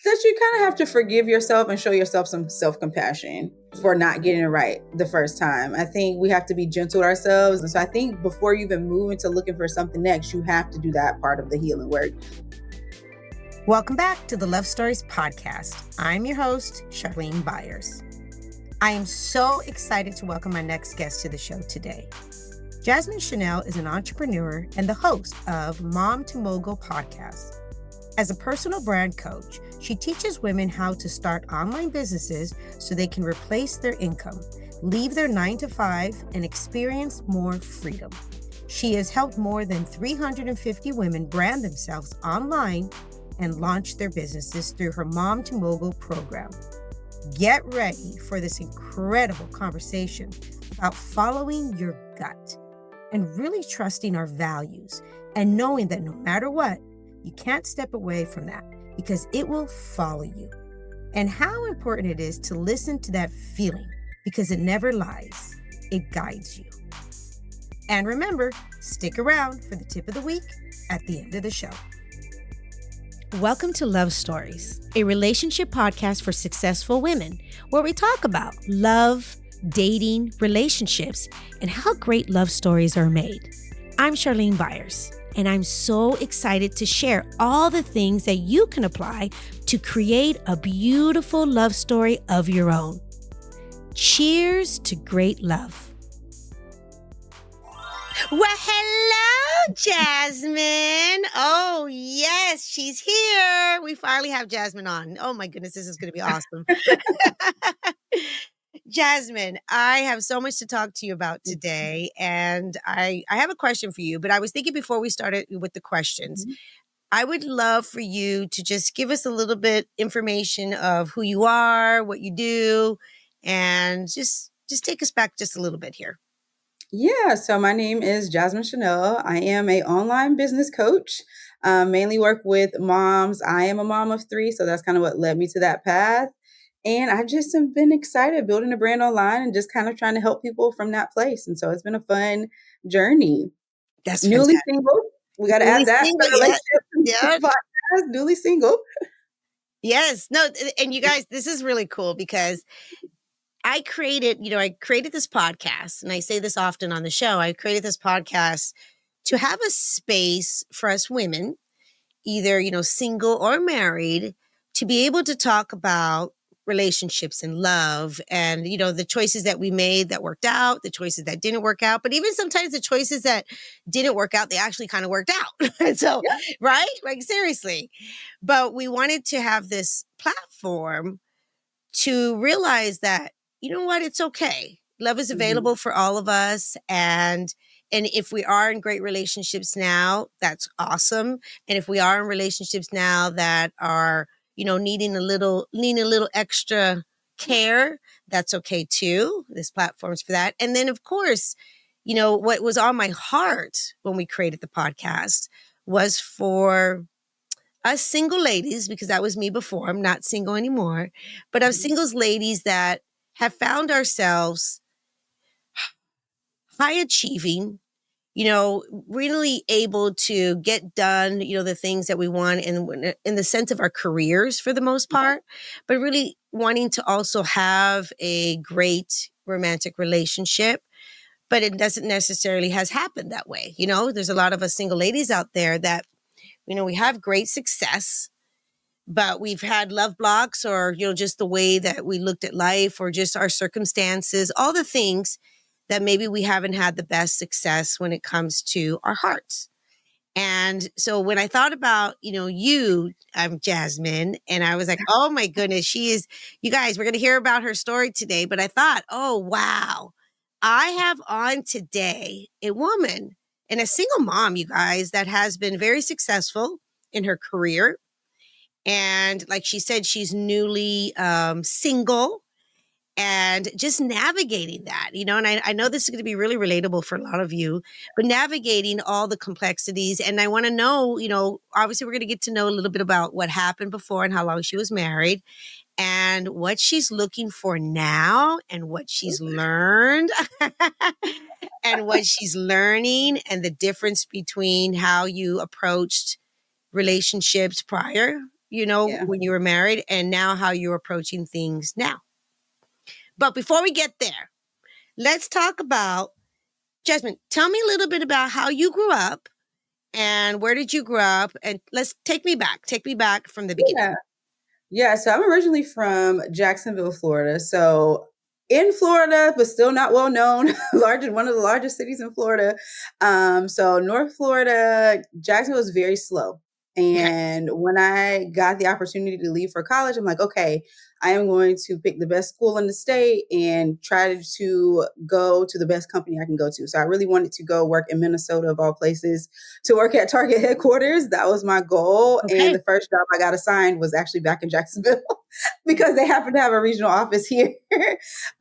that you kind of have to forgive yourself and show yourself some self-compassion for not getting it right the first time. I think we have to be gentle with ourselves. And so I think before you even move into looking for something next, you have to do that part of the healing work. Welcome back to the Love Stories Podcast. I'm your host, Charlene Byars. I am so excited to welcome my next guest to the show today. Jasmine Chanelle is an entrepreneur and the host of Mom to Mogul podcast. As a personal brand coach, she teaches women how to start online businesses so they can replace their income, leave their 9-to-5, and experience more freedom. She has helped more than 350 women brand themselves online and launch their businesses through her Mom to Mogul program. Get ready for this incredible conversation about following your gut and really trusting our values and knowing that no matter what, you can't step away from that because it will follow you. And how important it is to listen to that feeling because it never lies. It guides you. And remember, stick around for the tip of the week at the end of the show. Welcome to Love Stories, a relationship podcast for successful women, where we talk about love, dating, relationships, and how great love stories are made. I'm Charlene Byars, and I'm so excited to share all the things that you can apply to create a beautiful love story of your own. Cheers to great love. Well, hello, Jasmine. Oh, yes, she's here. We finally have Jasmine on. Oh, my goodness, this is going to be awesome. Jasmine, I have so much to talk to you about today, and I have a question for you, but I was thinking before we started with the questions, I would love for you to just give us a little bit information of who you are, what you do, and just take us back just a little bit here. Yeah, so my name is Jasmine Chanelle. I am an online business coach, mainly work with moms. I am a mom of 3, so that's kind of what led me to that path. And I just have been excited building a brand online and just kind of trying to help people from that place. And so it's been a fun journey. That's Newly fantastic. single. We got to add that to the relationship podcast. Newly single. Yes. No, and you guys, this is really cool because I created this podcast, and I say this often on the show. I created this podcast to have a space for us women, either, single or married, to be able to talk about relationships and love and, the choices that we made that worked out, the choices that didn't work out, but even sometimes the choices that didn't work out, they actually kind of worked out. So, yeah. Right? Like seriously. But we wanted to have this platform to realize that, you know what, it's okay. Love is available for all of us. And if we are in great relationships now, that's awesome. And if we are in relationships now that are, needing a little extra care, that's okay too. This platform's for that. And then of course, what was on my heart when we created the podcast was for us single ladies, because that was me before. I'm not single anymore, but us singles ladies that have found ourselves high achieving, really able to get done, the things that we want in the sense of our careers for the most part, but really wanting to also have a great romantic relationship. But it doesn't necessarily has happened that way. There's a lot of us single ladies out there that, we have great success, but we've had love blocks or, just the way that we looked at life or just our circumstances, all the things that maybe we haven't had the best success when it comes to our hearts. And so when I thought about, I'm Jasmine, and I was like, oh my goodness, you guys, we're going to hear about her story today. But I thought, oh, wow, I have on today a woman and a single mom, you guys, that has been very successful in her career. And like she said, she's newly single. And just navigating that, and I know this is going to be really relatable for a lot of you, but navigating all the complexities. And I want to know, obviously we're going to get to know a little bit about what happened before and how long she was married and what she's looking for now and what she's learned and what she's learning and the difference between how you approached relationships prior Yeah. when you were married, and now how you're approaching things now. But before we get there, let's talk about, Jasmine, tell me a little bit about how you grew up and where did you grow up? And let's take me back. Take me back from the beginning. Yeah. Yeah, so I'm originally from Jacksonville, Florida. So in Florida, but still not well known, one of the largest cities in Florida. So North Florida, Jacksonville is very slow. Okay. And when I got the opportunity to leave for college, I'm like, okay, I am going to pick the best school in the state and try to go to the best company I can go to. So I really wanted to go work in Minnesota, of all places, to work at Target headquarters. That was my goal. And Okay. the first job I got assigned was actually back in Jacksonville because they happen to have a regional office here.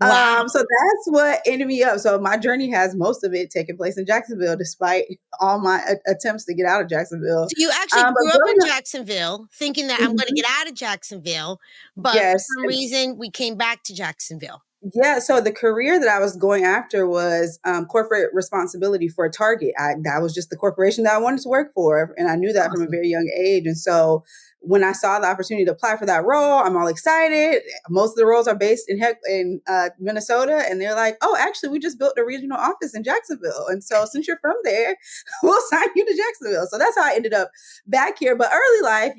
Wow. So that's what ended me up. So my journey has most of it taking place in Jacksonville, despite all my attempts to get out of Jacksonville. So you actually But grew up in growing up, Jacksonville thinking that I'm going to mhm, get out of Jacksonville, but for yes. some reason we came back to Jacksonville. Yeah, so the career that I was going after was corporate responsibility for Target. That was just the corporation that I wanted to work for, and I knew that from a Awesome. very young age. And so when I saw the opportunity to apply for that role, I'm all excited. Most of the roles are based in Minnesota, and they're like, "Oh, actually, we just built a regional office in Jacksonville, and so since you're from there, we'll sign you to Jacksonville." So that's how I ended up back here. But early life,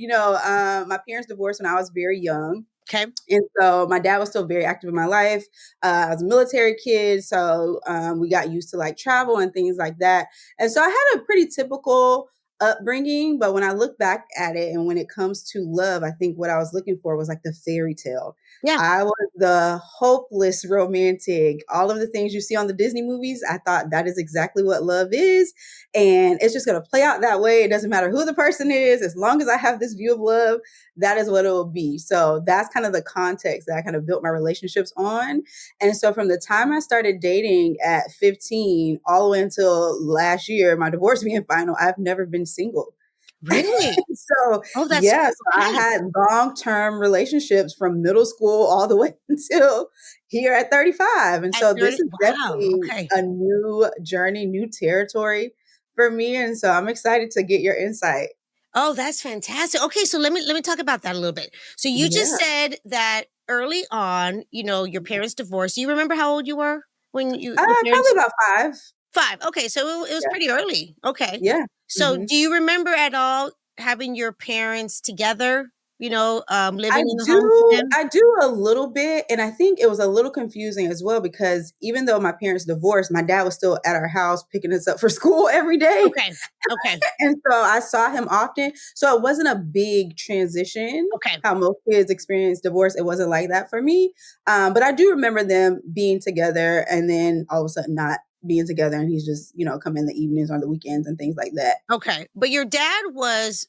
my parents divorced when I was very young. Okay. And so my dad was still very active in my life. I was a military kid, so we got used to like travel and things like that. And so I had a pretty typical upbringing, but when I look back at it and when it comes to love, I think what I was looking for was like the fairy tale. Yeah. I was the hopeless romantic. All of the things you see on the Disney movies, I thought that is exactly what love is. And it's just going to play out that way. It doesn't matter who the person is. As long as I have this view of love, that is what it will be. So that's kind of the context that I kind of built my relationships on. And so from the time I started dating at 15 all the way until last year, my divorce being final, I've never been single. Really? So Oh, that's yeah, so I okay. had long-term relationships from middle school all the way until here at 35. And At so this 30. is Wow. definitely Okay. a new journey, new territory for me. And so I'm excited to get your insight. Oh, that's fantastic. Okay, so let me talk about that a little bit. So you just Yeah. said that early on, your parents divorced. Do you remember how old you were when your Probably parents? about 5. 5. Okay, so it was Yeah. pretty early. Okay. Yeah. So Mhm. do you remember at all having your parents together, I living in the home do together? I do a little bit, and I think it was a little confusing as well because even though my parents divorced, my dad was still at our house picking us up for school every day, Okay. Okay. and so I saw him often. So it wasn't a big transition, Okay. how most kids experience divorce. It wasn't like that for me, but I do remember them being together and then all of a sudden not being together, and he's just, come in the evenings or the weekends and things like that. Okay. But your dad was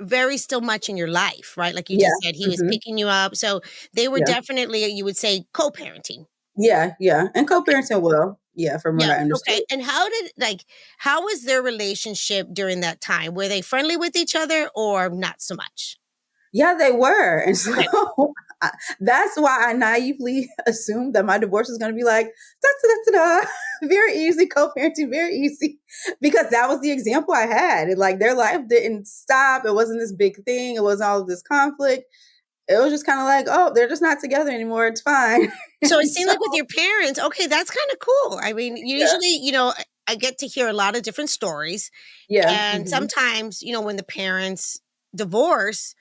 very still much in your life, right? Like you Yeah. just said, he was Mhm. picking you up. So they were Yeah. definitely, you would say, co-parenting. Yeah, yeah, and Okay. co-parenting well. Yeah, from what Yeah. I understood. Okay. And how was their relationship during that time? Were they friendly with each other or not so much? Yeah, they were, and so Okay. I that's why I naively assumed that my divorce was gonna be like, "Da, da, da, da, da," very easy, co-parenting, very easy, because that was the example I had, and, like, their life didn't stop, it wasn't this big thing, it wasn't all of this conflict, it was just kinda like, "Oh, they're just not together anymore, it's fine." So it And seemed so like with your parents, okay, that's kind of cool. I mean, yeah, usually, I get to hear a lot of different stories. yeah, And mhm, sometimes, when the parents divorce,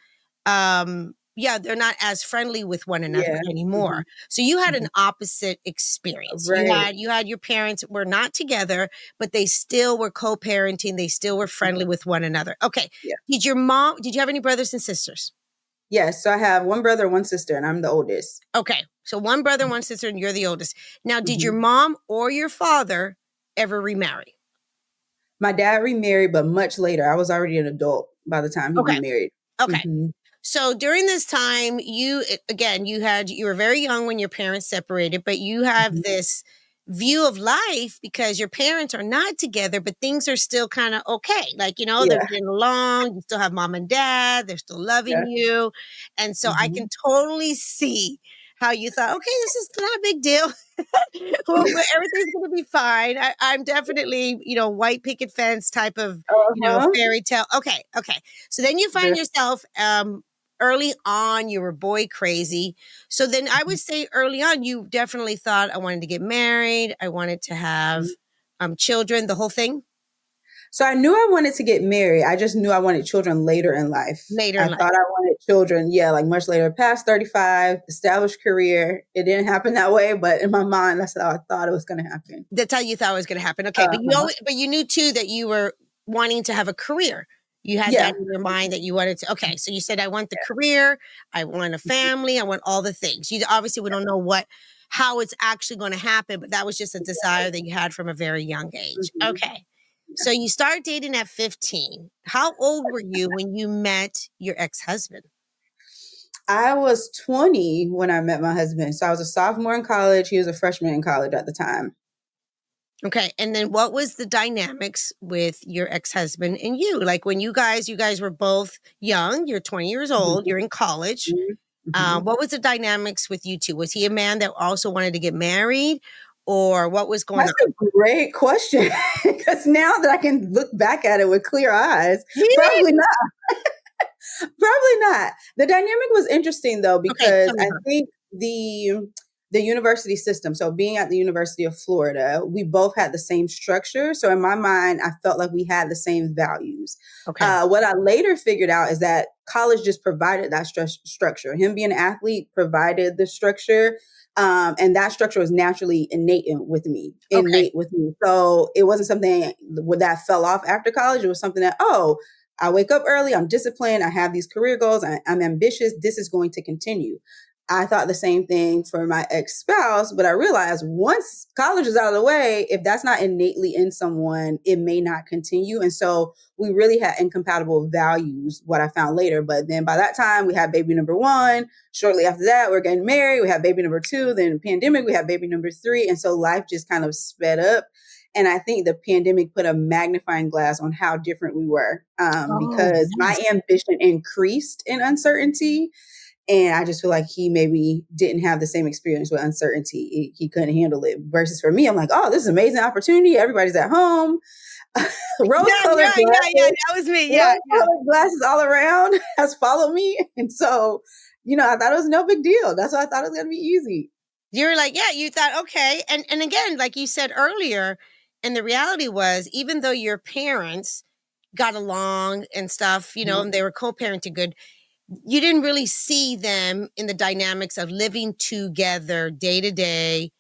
yeah, they're not as friendly with one another yeah, anymore. mhm, So you had an mhm, opposite experience. You right, had your parents were not together, but they still were co-parenting. They still were mhm, friendly with one another. Okay. yeah. Did you have any brothers and sisters? Yes, so I have 1 brother, 1 sister, and I'm the oldest. Okay. So one brother, one sister, and you're the oldest. Now, did your Mhm. mom or your father ever remarry? My dad remarried, but much later. I was already an adult by the time he Okay. remarried. Okay. Mhm. So during this time, again, you were very young when your parents separated, but you have Mhm. this view of life because your parents are not together, but things are still kind of okay. Like, they're Yeah, getting along, you still have mom and dad, they're still loving yeah. you. And so I can Mhm. totally see how you thought, okay, this is not a big deal. Well, everything's going to be fine. I'm definitely, white picket fence type of, Uh-huh. fairy tale. Okay. Okay. So then you find The yourself, early on, you were boy crazy. So then I would say early on, you definitely thought, I wanted to get married. I wanted to have children, the whole thing. So I knew I wanted to get married. I just knew I wanted children later in life. Later I in life. thought I wanted children, yeah, like much later, past 35, established career. It didn't happen that way, but in my mind, that's how I thought it was going to happen. That's how you thought it was going to happen. Okay. But you knew too that you were wanting to have a career. You had Yeah. that in your mind that you wanted to, okay. So you said, I want the career. I want a family. I want all the things. You obviously, we don't know how it's actually going to happen, but that was just a desire that you had from a very young age. Mhm. Okay. So you start dating at 15. How old were you when you met your ex-husband? I was 20 when I met my husband. So I was a sophomore in college. He was a freshman in college at the time. Okay. And then what was the dynamics with your ex-husband and you? Like when you guys were both young, you're 20 years old, you're in college. Mm-hmm. What was the dynamics with you two? Was he a man that also wanted to get married, or what was going That's on? a great question. Because now that I can look back at it with clear eyes, Really? probably not. Probably not. The dynamic was interesting though, Okay, because tell me I about it. think the university system, so being at the University of Florida, we both had the same structure. So in my mind, I felt like we had the same values. Okay. What I later figured out is that college just provided that structure. Him being an athlete provided the structure. And that structure was naturally Okay. innate with me. So it wasn't something that fell off after college. It was something that, oh, I wake up early, I'm disciplined, I have these career goals, I'm ambitious, this is going to continue. I thought the same thing for my ex-spouse, but I realized once college is out of the way, if that's not innately in someone, it may not continue. And so we really had incompatible values, what I found later. But then by that time, we had baby number one. Shortly after that, we're getting married. We had baby number two. Then pandemic, we had baby number three. And so life just kind of sped up. And I think the pandemic put a magnifying glass on how different we were, Oh, because my yes. ambition increased in uncertainty. And I just feel like he maybe didn't have the same experience with uncertainty. He couldn't handle it. Versus for me, I'm like, oh, this is an amazing opportunity. Everybody's at home. Rose-colored Yeah. glasses, That was me. Yeah. rose-colored glasses all around has followed me. And so, I thought it was no big deal. That's why I thought it was going to be easy. You were like, yeah, you thought, okay. And again, like you said earlier, and the reality was, even though your parents got along and stuff, and they were co-parenting good, you didn't really see them in the dynamics of living together day to day,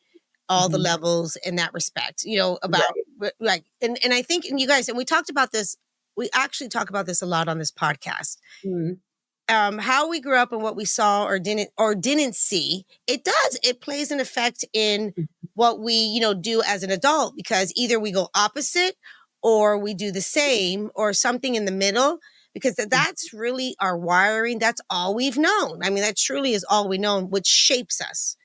all the Mhm. levels in that respect, about Right. like, and I think, and you guys, and we talked about this, we actually talk about this a lot on this podcast. Mhm. How we grew up and what we saw or didn't see, it plays an effect in what we, do as an adult, because either we go opposite or we do the same or something in the middle, because that's really our wiring. That's all we've known. I mean, that truly is all we know, which shapes us.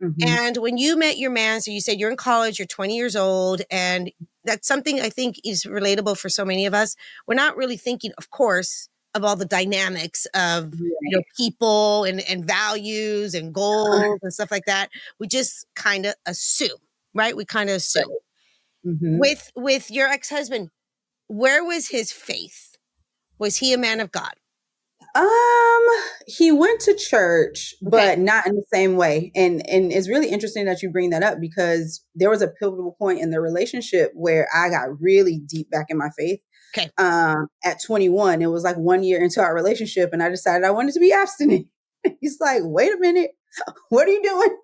Mhm. And when you met your man, so you said you're in college, you're 20 years old, and that's something I think is relatable for so many of us. We're not really thinking, of course, of all the dynamics of Right. people and values and goals and stuff like that. We just kind of assume, right? We kind of Right. assume. Mhm. With your ex-husband, where was his faith? Was he a man of God? Um, he went to church, Okay. but not in the same way. And it's really interesting that you bring that up, because there was a pivotal point in the relationship where I got really deep back in my faith. Okay. At 21, it was like 1 year into our relationship, and I decided I wanted to be abstinent. He's like, wait a minute, what are you doing?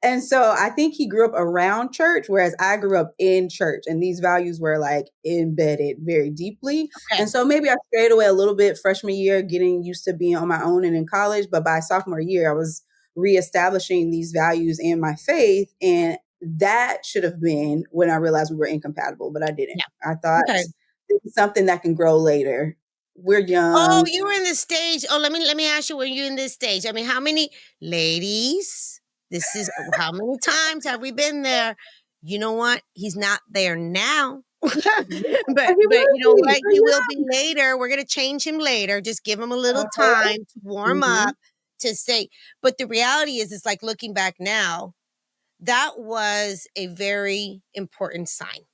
And so I think he grew up around church, whereas I grew up in church, and these values were like embedded very deeply. Okay. And so maybe I strayed away a little bit freshman year, getting used to being on my own and in college. But by sophomore year, I was reestablishing these values and my faith. And that should have been when I realized we were incompatible, but I didn't. Yeah. I thought Okay. this is something that can grow later. We're Oh, young. you were in this stage. Oh, let me ask you, were you in this stage? I mean, how many ladies? This is how many times have we been there? You know what? He's not there now. Yeah, but he but will you know be. what? He will be later. We're gonna change him later. Just give him a little Uh-huh. time to warm Mhm. up to say. But the reality is, it's like looking back now, that was a very important sign.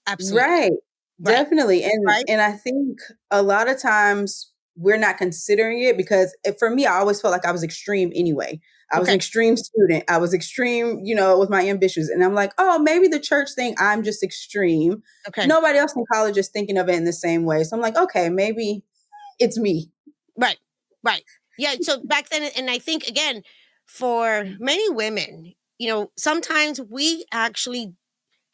Absolutely. Right. Right. Definitely. And Right. and I think a lot of times we're not considering it because for me, I always felt like I was extreme anyway. I was an Okay. extreme student. I was extreme, with my ambitions. And I'm like, oh, maybe the church thing, I'm just extreme. Okay. Nobody else in college is thinking of it in the same way. So I'm like, okay, maybe it's me. Right. Right. Yeah. So back then, and I think again, for many women, sometimes we actually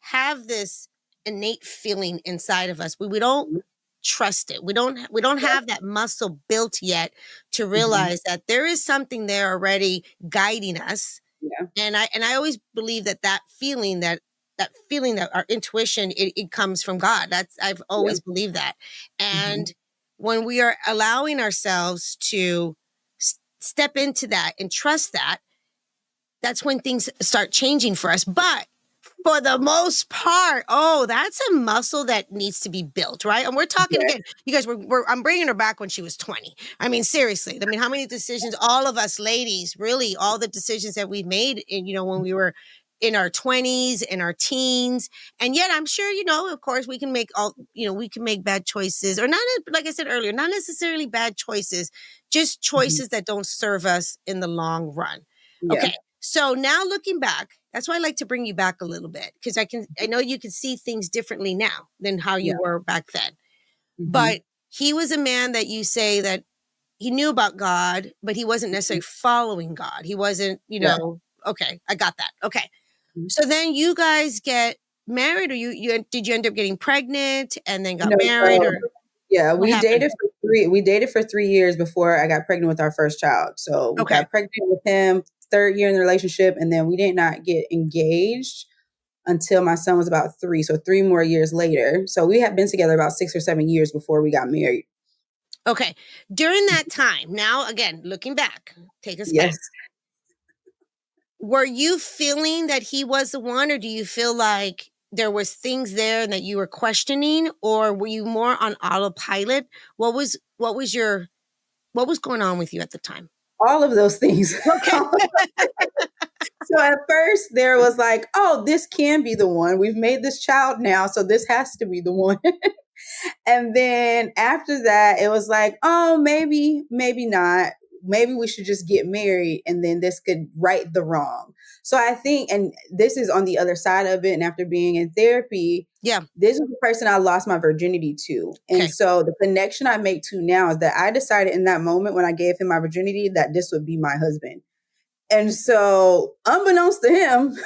have this innate feeling inside of us, but we don't trust it. We don't Yep. have that muscle built yet to Mhm. realize that there is something there already guiding us. Yeah. And I always believe that our intuition, it comes from God. I've Yeah. always believed that. Mhm. And when we are allowing ourselves to step into that and trust that, that's when things start changing for us. But for the most part, that's a muscle that needs to be built, right? And we're talking Yeah. again, you guys, I'm bringing her back when she was 20. I mean, seriously. I mean, how many decisions, all of us ladies, really, all the decisions that we've made, when we were in our 20s, in our teens. And yet I'm sure, of course, we can make we can make bad choices, or not, like I said earlier, not necessarily bad choices, just Mhm. choices that don't serve us in the long run. Yeah. Okay. So now looking back, that's why I like to bring you back a little bit, because I know you can see things differently now than how you Yeah. were back then. Mhm. But he was a man that you say that he knew about God, but he wasn't Mhm. necessarily following God. He wasn't, Yeah. okay, I got that. Okay. Mhm. So then you guys get married, or did you end up getting pregnant and then got No, married, so or yeah, what happened? we dated for 3 years before I got pregnant with our first child. So we Okay. got pregnant with him, 3rd year in the relationship, and then we did not get engaged until my son was about 3, so 3 more years later. So we had been together about 6 or 7 years before we got married. Okay. During that time, now again, looking back, take us back. Yes. Were you feeling that he was the one, or do you feel like there was things there that you were questioning, or were you more on autopilot? What was going on with you at the time? All of those things. Okay. So at first there was like, "Oh, this can be the one. We've made this child now, so this has to be the one." And then after that, it was like, oh, maybe not. Maybe we should just get married and then this could right the wrong. So I think, and this is on the other side of it. And after being in therapy, Yeah. this is the person I lost my virginity to. And Okay. so the connection I make to now is that I decided in that moment when I gave him my virginity that this would be my husband. And so, unbeknownst to him,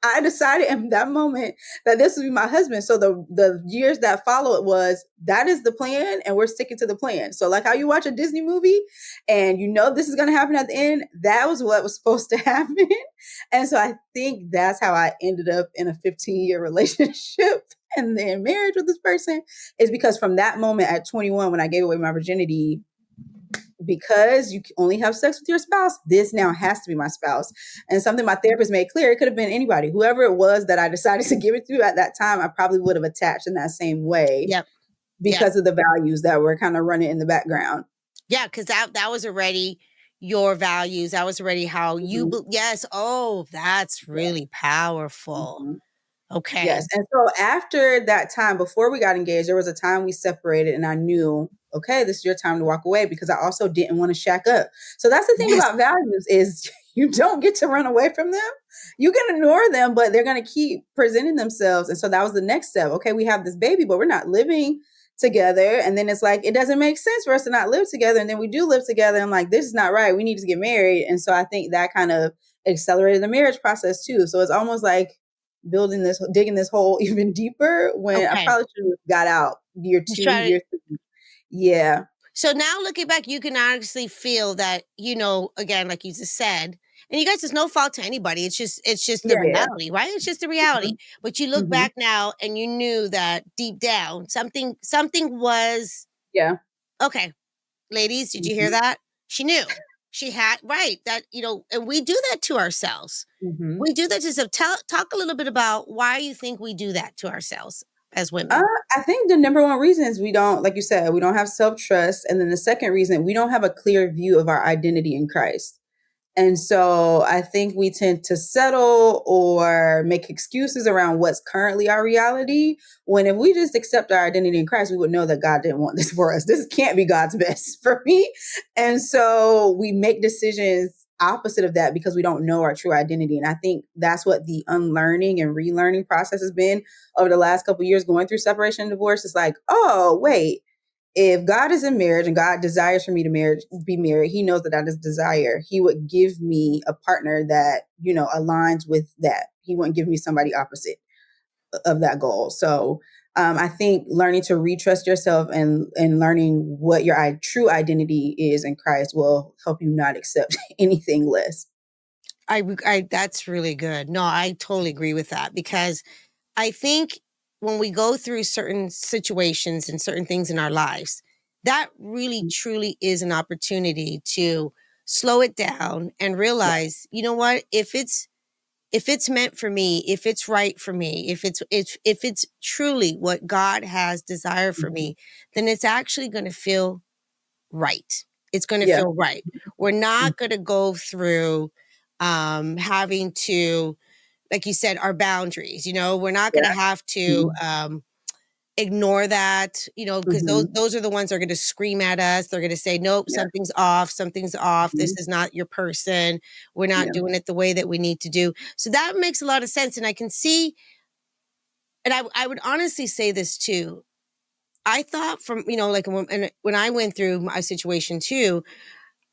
I decided in that moment that this would be my husband. So the years that follow it was that is the plan, and we're sticking to the plan. So like how you watch a Disney movie and this is going to happen at the end, that was what was supposed to happen. And so I think that's how I ended up in a 15-year relationship and then marriage with this person, is because from that moment at 21 when I gave away my virginity, because you only have sex with your spouse, this now has to be my spouse. And something my therapist made clear, it could have been anybody. Whoever it was that I decided to give it to at that time, I probably would have attached in that same way Yep. Yep. because of the values that were kind of running in the background. Yeah, because that was already your values. That was already how you. Mhm. Yes. Oh, that's Yeah. really powerful. Mhm. Okay. Yes. And so after that time, before we got engaged, there was a time we separated and I knew, okay, this is your time to walk away, because I also didn't want to shack up. So that's the thing Yes. about values is you don't get to run away from them. You can ignore them, but they're going to keep presenting themselves. And so that was the next step. Okay, we have this baby, but we're not living together. And then it's like, it doesn't make sense for us to not live together. And then we do live together. I'm like, this is not right. We need to get married. And so I think that kind of accelerated the marriage process too. So it's almost like digging this hole even deeper when I Okay. probably should have got out year Just 2, try to. year 3. Yeah. So now looking back, you can honestly feel that, again, like you just said, and you guys, there's no fault to anybody. It's just the Yeah, yeah. reality, right? It's just the reality. Mhm, But you look mhm. back now and you knew that deep down something was Yeah. okay. Ladies, did you hear Mhm, that? She knew. She had right that, and we do that to ourselves. mhm. We do that to ourselves. Talk a little bit about why you think we do that to ourselves as Uh, women. I think the number one reason is we don't, like you said, we don't have self-trust, and then the second reason, we don't have a clear view of our identity in Christ. And so I think we tend to settle or make excuses around what's currently our reality. When if we just accept our identity in Christ, we would know that God didn't want this for us. This can't be God's best for me. And so we make decisions opposite of that because we don't know our true identity. And I think that's what the unlearning and relearning process has been over the last couple of years going through separation and divorce. It's like, oh, wait, if God is in marriage and God desires for me to be married, he knows that that is desire. He would give me a partner that, aligns with that. He wouldn't give me somebody opposite of that goal. So I think learning to retrust yourself and learning what your true identity is in Christ will help you not accept anything less. That's really good. No, I totally agree with that, because I think when we go through certain situations and certain things in our lives, that really truly is an opportunity to slow it down and Yeah. realize, you know what, if it's meant for me, if it's right for me, if it's truly what God has desired for Mhm. me, then it's actually going to feel right. It's going to Yeah. feel right. We're Mhm. not going to go through having to, like you said, our boundaries. We're not going Yeah. to have to Mhm. ignore that, because Mhm. those are the ones that are going to scream at us. They're going to say, nope, Yeah. something's off, something's off. This Mhm. is not your person. We're not Yeah. doing it the way that we need to do. So that makes a lot of sense. And I can see, and I would honestly say this too. I thought from, like when I went through my situation too,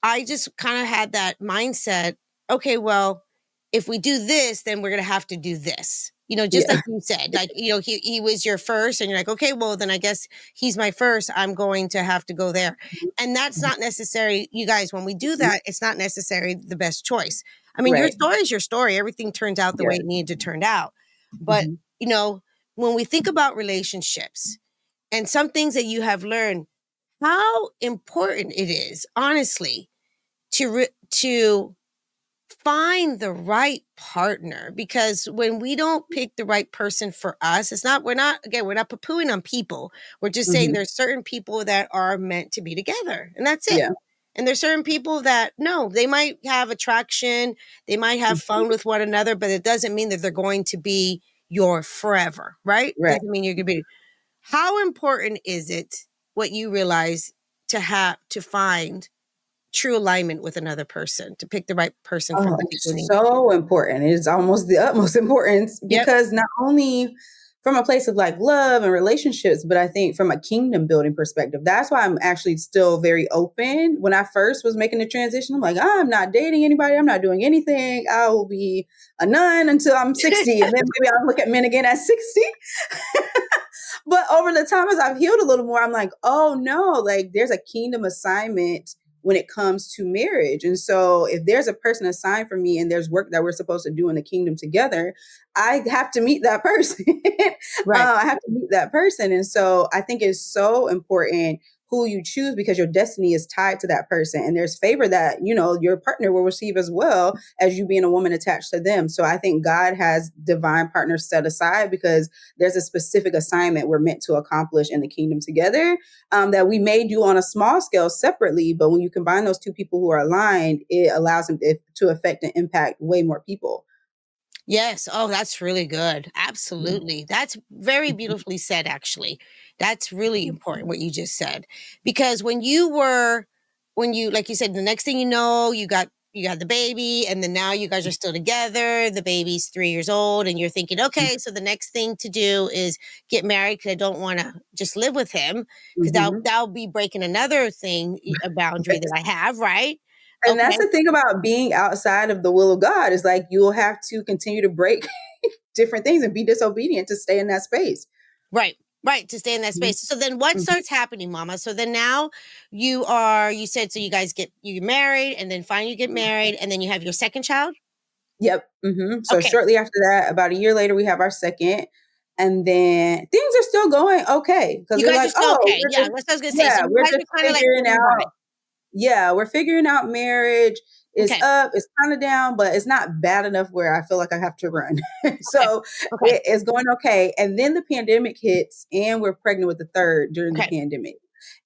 I just kind of had that mindset. Okay, well, if we do this, then we're going to have to do this. Just like Yeah. you said, like, he was your first, and you're like, okay, well, then I guess he's my first. I'm going to have to go there. And that's Mhm. not necessary, you guys, when we do Mhm. that, it's not necessarily the best choice. I mean, your Right. story is your story. Everything turns out the Yeah. way it needed to turn out. But, Mhm. you know, when we think about relationships and some things that you have learned, how important it is, honestly, to find the right partner, because when we don't pick the right person for us, we're not poo-pooing on people. We're just saying Mhm. there's certain people that are meant to be together, and that's it. Yeah. And there's certain people that, no, they might have attraction, they might have Mhm. fun with one another, but it doesn't mean that they're going to be your forever, right? Right. Doesn't mean you're going to be. How important is it, what you realize, to find true alignment with another person, to pick the right person from Oh, the it's beginning? so important. It is almost the utmost importance Yep. because not only from a place of like love and relationships, but I think from a kingdom building perspective, that's why I'm actually still very open. When I first was making the transition, I'm like, I'm not dating anybody. I'm not doing anything. I will be a nun until I'm 60. And then maybe I'll look at men again at 60. But over the time as I've healed a little more, I'm like, oh no, like there's a kingdom assignment when it comes to marriage. And so if there's a person assigned for me and there's work that we're supposed to do in the kingdom together, I have to meet that person. Right. I have to meet that person. And so I think it's so important who you choose because your destiny is tied to that person. And there's favor that, your partner will receive as well as you being a woman attached to them. So I think God has divine partners set aside because there's a specific assignment we're meant to accomplish in the kingdom together that we may do on a small scale separately. But when you combine those two people who are aligned, it allows them to affect and impact way more people. Yes. Oh, that's really good. Mhm. Absolutely. That's very beautifully said, actually. That's really important what you just said. Because like you said, the next thing you got the baby, and then now you guys are still together. The baby's 3 years old, and you're thinking, okay, so the next thing to do is get married, because I don't want to just live with him, because Mhm. that'll be breaking another thing, a boundary that I have, right? And that's Okay. the thing about being outside of the will of God is like you'll have to continue to break different things and be disobedient to stay in that space. Right. Right. To stay in that Mhm. space. So then what Mhm. starts happening, mama? So then now you said, so you get married, and then finally you get married, and then you have your second child? Yep. So Okay. shortly after that, about a year later, we have our second. And then things are still going okay because You we're guys are like, still oh, okay. Yeah, that's what I was gonna say. So yeah, you we're guys just are kind of like figuring getting by. out. Yeah, we're figuring out marriage. It's Okay. up, it's kind of down, but it's not bad enough where I feel like I have to run. Okay. So Okay. it's going okay. And then the pandemic hits, and we're pregnant with the third during the Okay. pandemic.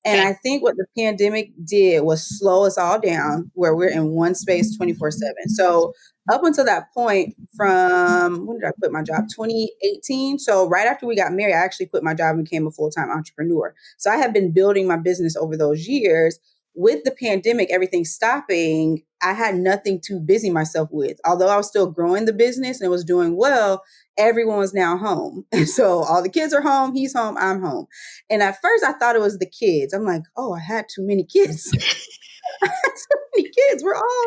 And Okay. I think what the pandemic did was slow us all down where we're in one space 24/7. So up until that point, from when did I quit my job? 2018. So right after we got married, I actually quit my job and became a full-time entrepreneur. So I have been building my business over those years. With the pandemic, everything stopping, I had nothing to busy myself with. Although I was still growing the business and it was doing well, everyone was now home. And so all the kids are home, he's home, I'm home. And at first I thought it was the kids. I'm like, oh, I had too many kids. So many kids. We're all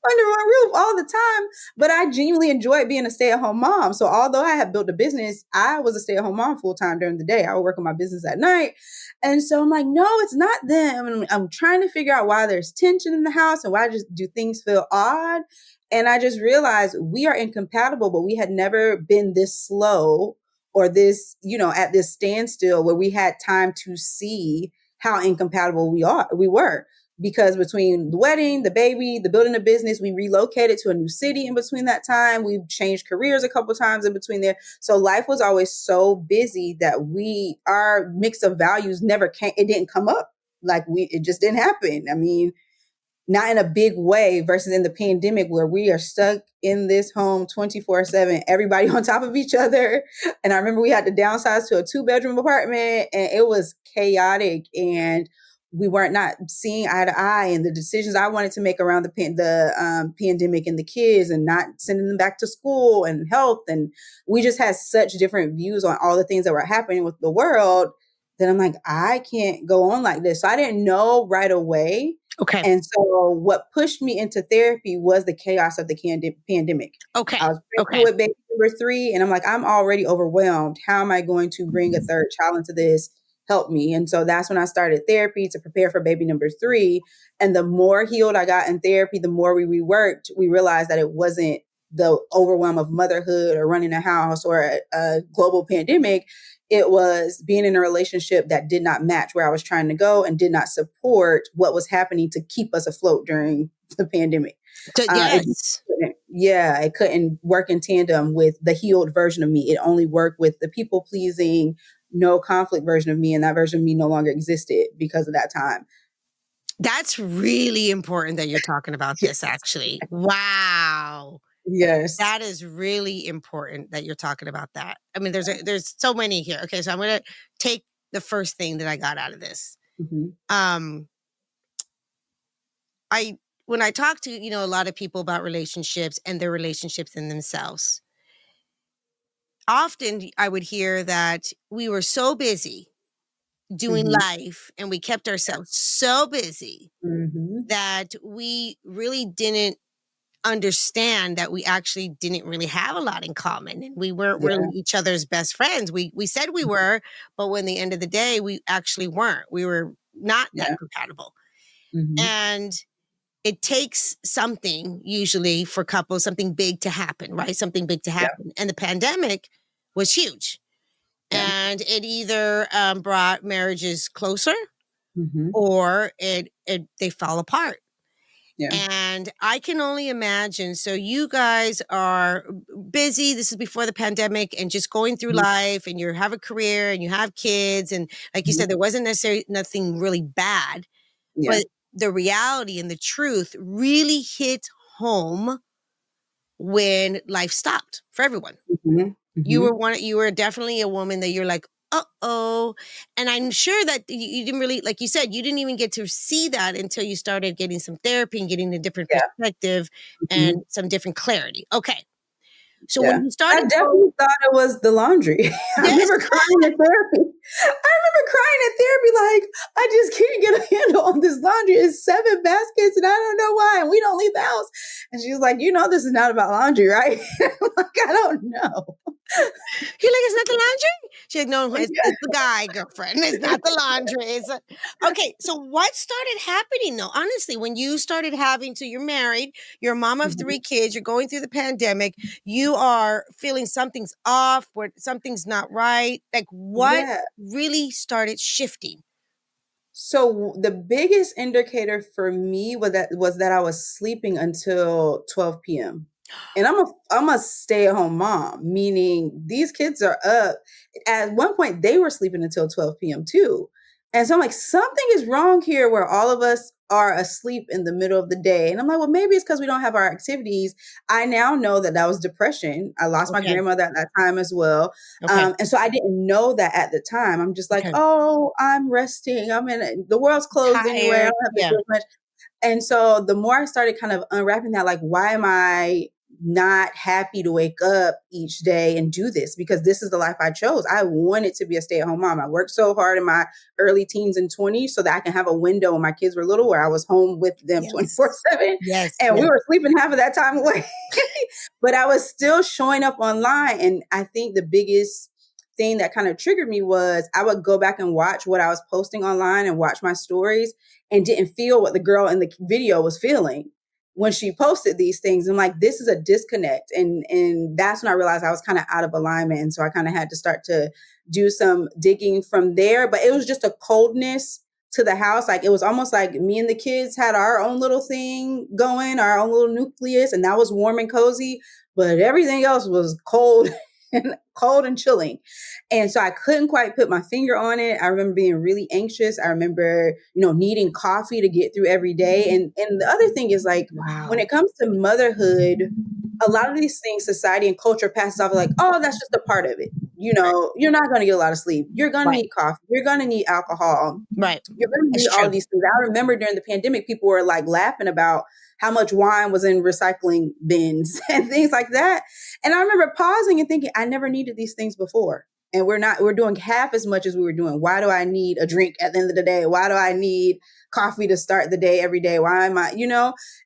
under one roof all the time. But I genuinely enjoyed being a stay-at-home mom. So although I had built a business, I was a stay-at-home mom full time during the day. I would work on my business at night. And so I'm like, no, it's not them. And I'm trying to figure out why there's tension in the house and why just do things feel odd. And I just realized we are incompatible, but we had never been this slow or this, at this standstill where we had time to see how incompatible we were, because between the wedding, the baby, the building a business, we relocated to a new city in between that time. We've changed careers a couple times in between there. So life was always so busy that our mix of values never came, it didn't come up. It just didn't happen. I mean, not in a big way versus in the pandemic where we are stuck in this home 24/7, everybody on top of each other. And I remember we had to downsize to a 2-bedroom apartment and it was chaotic and we weren't not seeing eye to eye, and the decisions I wanted to make around the pandemic and the kids and not sending them back to school and health. And we just had such different views on all the things that were happening with the world that I'm like, I can't go on like this. So I didn't know right away. Okay. And so what pushed me into therapy was the chaos of the pandemic. Okay. I was Okay. pregnant with baby number 3, and I'm like, I'm already overwhelmed. How am I going to bring a third child into this? Help me. And so that's when I started therapy to prepare for baby number 3. And the more healed I got in therapy, the more we reworked, we realized that it wasn't the overwhelm of motherhood or running a house or a global pandemic. It was being in a relationship that did not match where I was trying to go and did not support what was happening to keep us afloat during the pandemic. So, yes. It couldn't work in tandem with the healed version of me. It only worked with the people pleasing, no conflict version of me. And that version of me no longer existed because of that time. That's really important that you're talking about this, actually. Wow. Yes. That is really important that you're talking about that. I mean, there's so many here. Okay, so I'm going to take the first thing that I got out of this. Mm-hmm. When I talk to, a lot of people about relationships and their relationships in themselves, often I would hear that we were so busy doing life and we kept ourselves so busy that we really didn't understand that we actually didn't really have a lot in common, and we weren't really each other's best friends. We said we were, but when the end of the day, we actually weren't. We were not that compatible. And it takes something usually for couples, something big to happen, right? Something big to happen. And the pandemic was huge. And it either brought marriages closer or they fall apart. And I can only imagine. So you guys are busy. This is before the pandemic and just going through life, and you have a career and you have kids. And like you said, there wasn't necessarily nothing really bad, but the reality and the truth really hit home when life stopped for everyone. You were definitely a woman that you're like, uh-oh. And I'm sure that you didn't really, like you said, you didn't even get to see that until you started getting some therapy and getting a different perspective and some different clarity. Okay. So when you I started definitely thought it was the laundry. I remember crying in therapy. Like, I just can't get a handle on this laundry. It's 7 baskets and I don't know why. And we don't leave the house. And she was like, this is not about laundry, right? I'm like, I don't know. You're like, it's not the laundry? She's like, no, it's the guy, girlfriend. It's not the laundry. Okay, so what started happening though? Honestly, when you started so you're married, you're a mom of 3 kids, you're going through the pandemic, you are feeling something's off, where something's not right. Like what really started shifting? So the biggest indicator for me was that I was sleeping until 12 p.m. And I'm a stay-at-home mom, meaning these kids are up. At one point, they were sleeping until 12 p.m. too. And so I'm like, something is wrong here where all of us are asleep in the middle of the day. And I'm like, well, maybe it's because we don't have our activities. I now know that that was depression. I lost my Okay. grandmother at that time as well. Okay. And so I didn't know that at the time. I'm just like, Okay. oh, I'm resting. I'm in it. The world's closed anyway. I Tired. don't have to Yeah. do as much. And so the more I started kind of unwrapping that, like, why am I not happy to wake up each day and do this? Because this is the life I chose. I wanted to be a stay at home mom. I worked so hard in my early teens and 20s so that I can have a window when my kids were little where I was home with them Yes. 24/7. Yes. And we Yes. were sleeping half of that time away. But I was still showing up online. And I think the biggest thing that kind of triggered me was I would go back and watch what I was posting online and watch my stories and didn't feel what the girl in the video was feeling when she posted these things. I'm like, this is a disconnect. And that's when I realized I was kind of out of alignment. And so I kind of had to start to do some digging from there. But it was just a coldness to the house. Like it was almost like me and the kids had our own little thing going, our own little nucleus, and that was warm and cozy. But everything else was cold and cold and chilling. And so I couldn't quite put my finger on it. I remember being really anxious. I remember, needing coffee to get through every day. And the other thing is like when Wow. it comes to motherhood, a lot of these things society and culture passes off like, oh, that's just a part of it. Right. You're not going to get a lot of sleep. You're going to Right. need coffee. You're going to need alcohol. Right. You're going to It's need all true. of these things. I remember during the pandemic, people were like laughing about how much wine was in recycling bins and things like that. And I remember pausing and thinking, I never needed these things before. And we're doing half as much as we were doing. Why do I need a drink at the end of the day? Why do I need coffee to start the day every day? Why am I?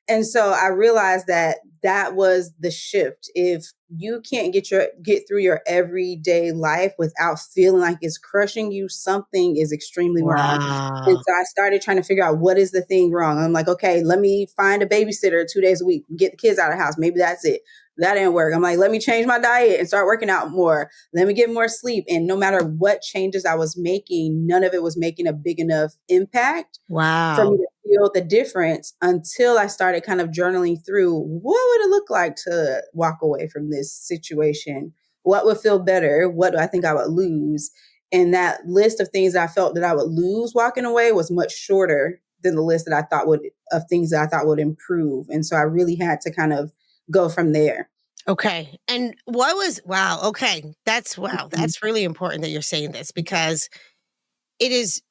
And so I realized that that was the shift. If you can't get through your everyday life without feeling like it's crushing you, something is extremely wrong. And Wow. so I started trying to figure out what is the thing wrong. I'm like, okay, let me find a babysitter 2 days a week, get the kids out of the house. Maybe that's it. That didn't work. I'm like, let me change my diet and start working out more. Let me get more sleep. And no matter what changes I was making, none of it was making a big enough impact for me Wow. to feel the difference until I started kind of journaling through what would it look like to walk away from this situation? What would feel better? What do I think I would lose? And that list of things that I felt that I would lose walking away was much shorter than the list that I thought would of things that I thought would improve. And so I really had to kind of go from there. Okay. And what was wow, okay. Wow, Mhm. that's really important that you're saying this because it is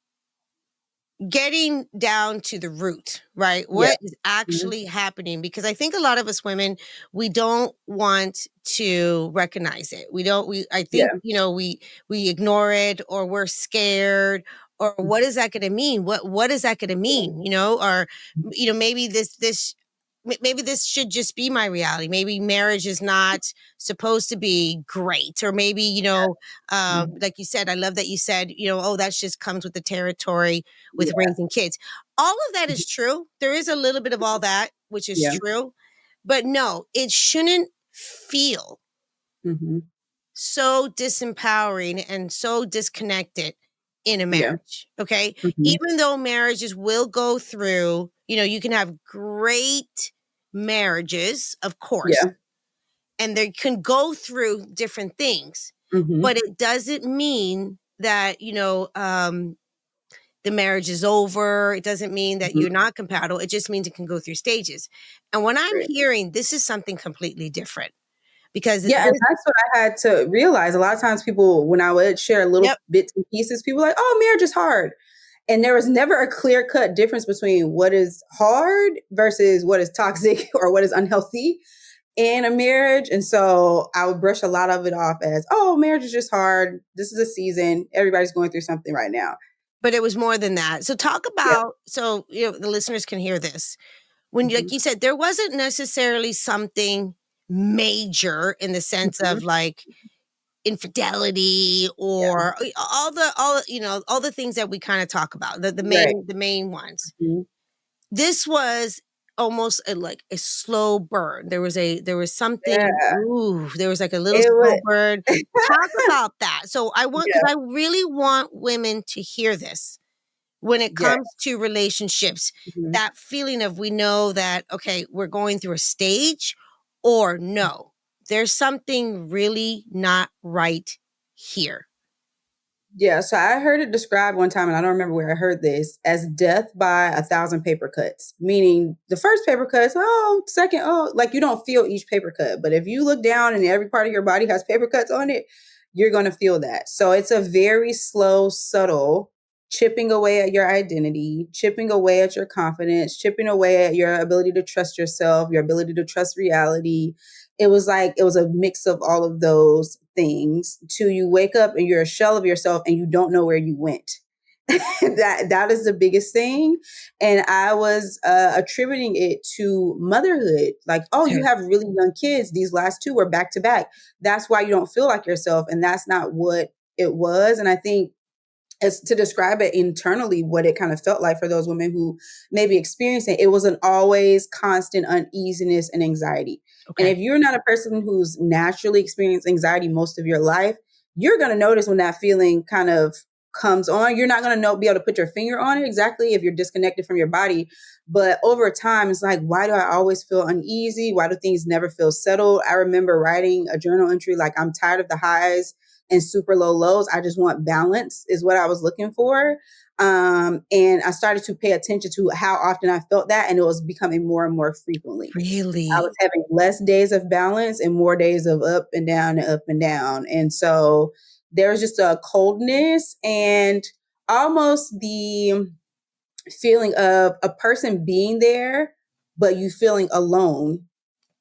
getting down to the root, right? Yeah. What is Mhm. actually happening? Because I think a lot of us women, we don't want to recognize it. I think, Yeah. we ignore it or we're scared or what is that going to mean? What is that going to mean? Or, maybe maybe this should just be my reality. Maybe marriage is not supposed to be great. Or maybe, Mhm. like you said, I love that you said, oh, that just comes with the territory with Yeah. raising kids. All of that Mhm. is true. There is a little bit of all that, which is Yeah. true. But no, it shouldn't feel Mhm. so disempowering and so disconnected in a Yeah. marriage. Okay. Mhm. Even though marriages will go through, you can have great marriages, of course, Yeah. and they can go through different things, Mhm. but it doesn't mean that, the marriage is over. It doesn't mean that Mhm. you're not compatible. It just means it can go through stages. And when I'm Right. hearing this is something completely different because Yeah, and this, that's what I had to realize. A lot of times people, when I would share little yep. bits and pieces, people were like, "Oh, marriage is hard." And there was never a clear-cut difference between what is hard versus what is toxic or what is unhealthy in a marriage. And so I would brush a lot of it off as, "Oh, marriage is just hard. This is a season. Everybody's going through something right now." But it was more than that. So talk Yeah. about so the listeners can hear this. When Mhm. like you said, there wasn't necessarily something major in the sense Mhm. of like infidelity Yeah. or all the things that we kind of talk about, the Right. main ones. Mhm. This was almost like a slow burn. There was something, Yeah. ooh, there was like a little It slow would burn. Talk about that. So because Yeah. I really want women to hear this when it Yeah. comes to relationships, Mhm. that feeling of we know that, okay, we're going through a stage or no, there's something really not right here. Yeah, so I heard it described one time, and I don't remember where I heard this, as death by 1,000 paper cuts. Meaning the first paper cuts, oh, second, oh, like you don't feel each paper cut. But if you look down and every part of your body has paper cuts on it, you're going to feel that. So it's a very slow, subtle chipping away at your identity, chipping away at your confidence, chipping away at your ability to trust yourself, your ability to trust reality. It was like it was a mix of all of those things till you wake up and you're a shell of yourself and you don't know where you went. That is the biggest thing. And I was attributing it to motherhood, like, oh, you Okay. have really young kids, these last two were back to back, that's why you don't feel like yourself. And that's not what it was. And I think, as to describe it internally, what it kind of felt like for those women who maybe experienced it, it was an always constant uneasiness and anxiety. And Okay. if you're not a person who's naturally experienced anxiety most of your life, you're going to notice when that feeling kind of comes on. You're not going to be able to put your finger on it exactly if you're disconnected from your body. But over time, it's like, why do I always feel uneasy? Why do things never feel settled? I remember writing a journal entry like, I'm tired of the highs and super low lows. I just want balance, is what I was looking for. And I started to pay attention to how often I felt that, and it was becoming more and more frequently. I was Really? having less days of balance and more days of up and down and up and down. And so there was just a coldness and almost the feeling of a person being there, but you feeling alone